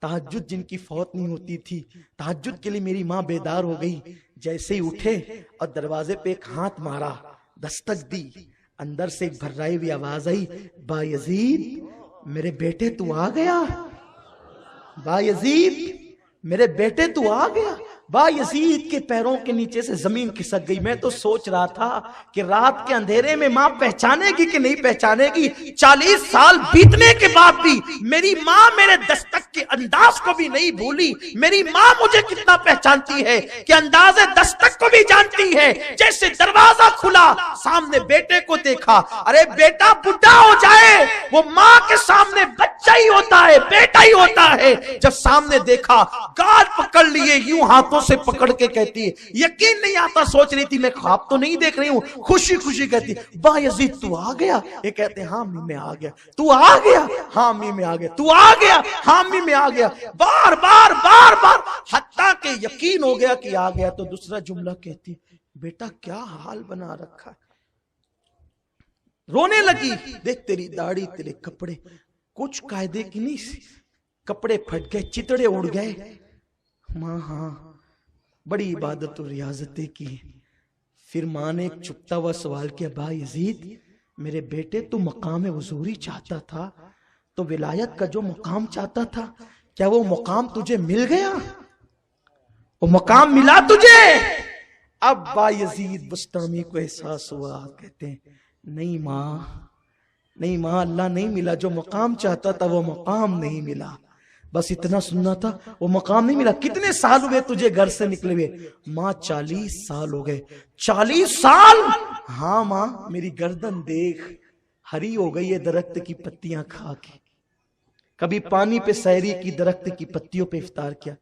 تہجد جن کی فوت نہیں ہوتی تھی، تہجد کے لیے میری ماں بیدار ہو گئی۔ جیسے ہی اٹھے اور دروازے پہ ایک ہاتھ مارا، دستک دی، اندر سے ایک بھرائی ہوئی آواز آئی، با یزید میرے بیٹے تو آ گیا، با یزید میرے بیٹے تو آ گیا۔ با یزید کے پیروں کے نیچے سے زمین کھسک گئی۔ میں تو سوچ رہا تھا کہ رات کے اندھیرے میں ماں پہچانے گی کہ نہیں پہچانے گی۔ 40 سال بیتنے کے بعد بھی میری ماں میرے دستک کے انداز کو بھی نہیں بھولی۔ میری ماں مجھے کتنا پہچانتی ہے کہ انداز دستک کو بھی جانتی ہے۔ جیسے دروازہ کھلا، سامنے بیٹے کو دیکھا، ارے بیٹا بڈھا ہو جائے وہ ماں کے سامنے بچہ ہی ہوتا ہے، بیٹا ہی ہوتا ہے۔ جب سامنے دیکھا، گال پکڑ لیے، یوں ہاتھوں سے پکڑ کے کہتی ہے یقین نہیں آتا، سوچ رہی تھی میں خواب تو نہیں دیکھ رہی ہوں، خوشی خوشی کہتی با یزید تو آ گیا۔ یہ کہتے ہیں ہاں امی میں آ گیا، تو آ گیا، ہاں امی میں آ گیا، تو آ گیا، ہاں امی میں آ گیا، بار بار بار بار، حتیٰ کہ یقین ہو گیا کہ آ گیا تو دوسرا جملہ کہتی بیٹا کیا حال بنا رکھا ہے۔ رونے لگی، دیکھ تیری داڑھی تیرے کپڑے کچھ قاعدے کی نہیں سی، کپڑے پھٹ گئے، چتڑے اڑ گئے۔ ماں ہاں بڑی عبادت و ریاضتیں کی۔ پھر ماں نے ایک چھپتا ہوا سوال کیا، با یزید میرے بیٹے تو مقام حضوری چاہتا تھا، تو ولایت کا جو مقام چاہتا تھا کیا وہ مقام تجھے مل گیا؟ وہ مقام ملا تجھے؟ اب با یزید بستامی کو احساس ہوا، کہتے ہیں نہیں ماں، نہیں ماں، اللہ نہیں ملا، جو مقام چاہتا تھا وہ مقام نہیں ملا، بس اتنا سننا تھا، وہ مقام نہیں ملا۔ کتنے سال ہوئے تجھے گھر سے نکلے ہوئے؟ ماں 40 سال ہو گئے۔ 40 سال؟ ہاں ماں، میری گردن دیکھ ہری ہو گئی ہے درخت کی پتیاں کھا کے۔ کبھی پانی پہ سحری کی، درخت کی پتیوں پہ افطار کیا،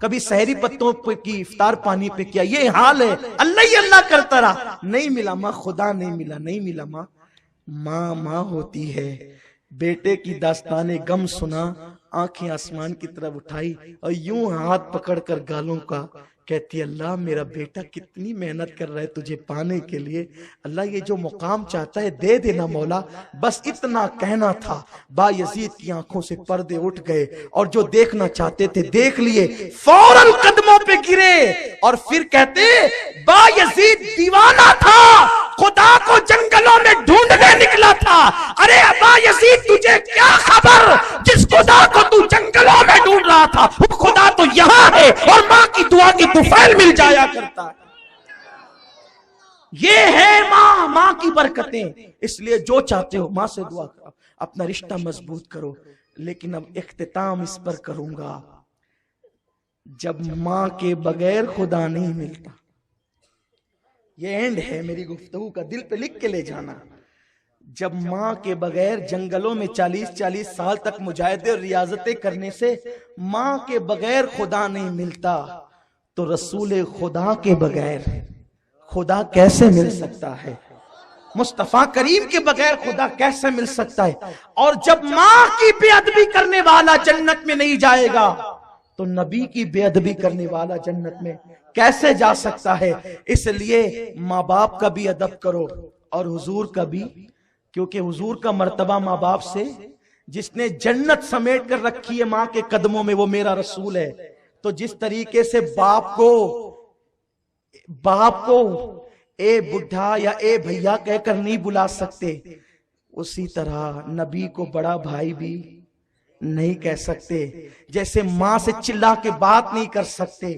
کبھی سحری پتوں کی افطار پانی پہ کیا۔ یہ حال ہے، اللہ ہی اللہ کرتا رہا، نہیں ملا ماں، خدا نہیں ملا، نہیں ملا ماں۔ ماں ماں ہوتی ہے۔ بیٹے کی داستان غم سنا، آنکھیں آسمان کی طرف اٹھائی اور یوں ہاتھ پکڑ کر گالوں کا کہتی اللہ میرا بیٹا کتنی محنت کر رہا ہے تجھے پانے کے لیے، اللہ یہ جو مقام چاہتا ہے دے دینا مولا، بس اتنا کہنا تھا۔ با یزید کی آنکھوں سے پردے اٹھ گئے اور جو دیکھنا چاہتے تھے دیکھ لیے، فوراً قدموں پہ گرے اور پھر کہتے با یزید دیوانہ تھا، خدا کو جنگلوں میں ڈھونڈنے نکلا تھا۔ ارے با یزید تجھے کیا خبر، جس خدا کو تو جنگلوں میں ڈھونڈ رہا تھا وہ خدا تو یہاں ہے اور ماں کی دعا کی طفیل مل جایا کرتا ہے۔ یہ ہے ماں، ماں کی برکتیں۔ اس لیے جو چاہتے ہو ماں سے دعا کرو، اپنا رشتہ مضبوط کرو۔ لیکن اب اختتام اس پر کروں گا، جب ماں کے بغیر خدا نہیں ملتا. یہ اینڈ ہے میری گفتگو کا، دل پہ لکھ کے لے جانا. جب ماں کے بغیر جنگلوں میں 40 سال تک مجاہدے اور ریاضتیں کرنے سے ماں کے بغیر خدا نہیں ملتا، تو رسول خدا کے بغیر خدا کیسے مل سکتا ہے؟ مصطفیٰ کریم کے بغیر خدا کیسے مل سکتا ہے؟ اور جب ماں کی بے ادبی کرنے والا جنت میں نہیں جائے گا تو نبی کی بے ادبی کرنے والا جنت میں کیسے جا سکتا ہے؟ اس لیے ماں باپ کا بھی ادب کرو اور حضور کا بھی، کیونکہ حضور کا مرتبہ ماں باپ سے، جس نے جنت سمیٹ کر رکھی ہے ماں کے قدموں میں وہ میرا رسول ہے. تو جس طریقے سے باپ کو اے بڈھا یا اے بھیا کہہ کر نہیں بلا سکتے، اسی طرح نبی کو بڑا بھائی بھی نہیں کہہ سکتے. جیسے ماں سے چلا کے بات نہیں کر سکتے،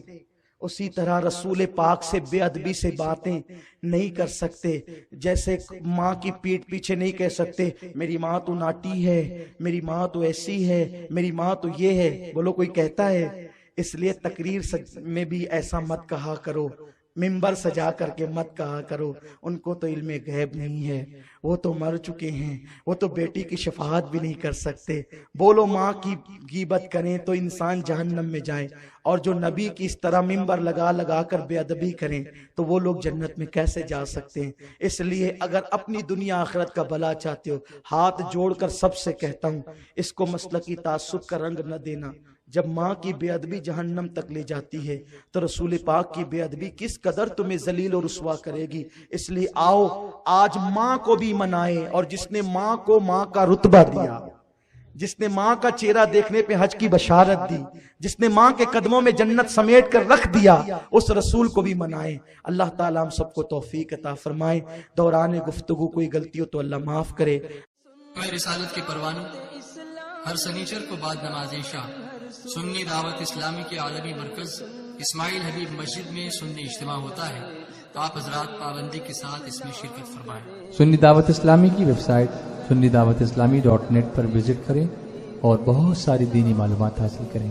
اسی طرح رسول پاک سے بے ادبی سے باتیں نہیں کر سکتے. جیسے ماں کی پیٹھ پیچھے نہیں کہہ سکتے میری ماں تو ناٹی ہے، میری ماں تو ایسی ہے، میری ماں تو یہ ہے. بولو کوئی کہتا ہے؟ اس لیے تقریر میں بھی ایسا مت کہا کرو، ممبر سجا کر کے مت کہا کرو ان کو تو علم غیب نہیں ہے، وہ تو مر چکے ہیں، وہ تو بیٹی کی شفاعت بھی نہیں کر سکتے. بولو ماں کی غیبت کریں تو انسان جہنم میں جائے، اور جو نبی کی اس طرح ممبر لگا لگا کر بے ادبی کریں تو وہ لوگ جنت میں کیسے جا سکتے ہیں؟ اس لیے اگر اپنی دنیا آخرت کا بھلا چاہتے ہو، ہاتھ جوڑ کر سب سے کہتا ہوں اس کو مسلکی تعصب کا رنگ نہ دینا. جب ماں کی بے ادبی جہنم تک لے جاتی ہے تو رسول پاک کی بے ادبی کس قدر تمہیں ذلیل و رسوا کرے گی. اس لیے آؤ آج ماں کو بھی منائے، اور جس نے ماں کو ماں کا رتبہ دیا، جس نے ماں کا چہرہ دیکھنے پہ حج کی بشارت دی، جس نے ماں کے قدموں میں جنت سمیٹ کر رکھ دیا، اس رسول کو بھی منائے. اللہ تعالیٰ ہم سب کو توفیق عطا فرمائے. دوران گفتگو کوئی غلطی ہو تو اللہ معاف کرے.
رسالت کے پروانوں ہر سنیچر کو بعد نماز عشاء سنی دعوت اسلامی کے عالمی مرکز اسماعیل حبیب مسجد میں سنی اجتماع ہوتا ہے. آپ حضرات پابندی کے ساتھ اس میں شرکت فرمائیں.
سنی دعوت اسلامی کی website sunni dawat islami.net پر وزٹ کریں اور بہت ساری دینی معلومات حاصل کریں.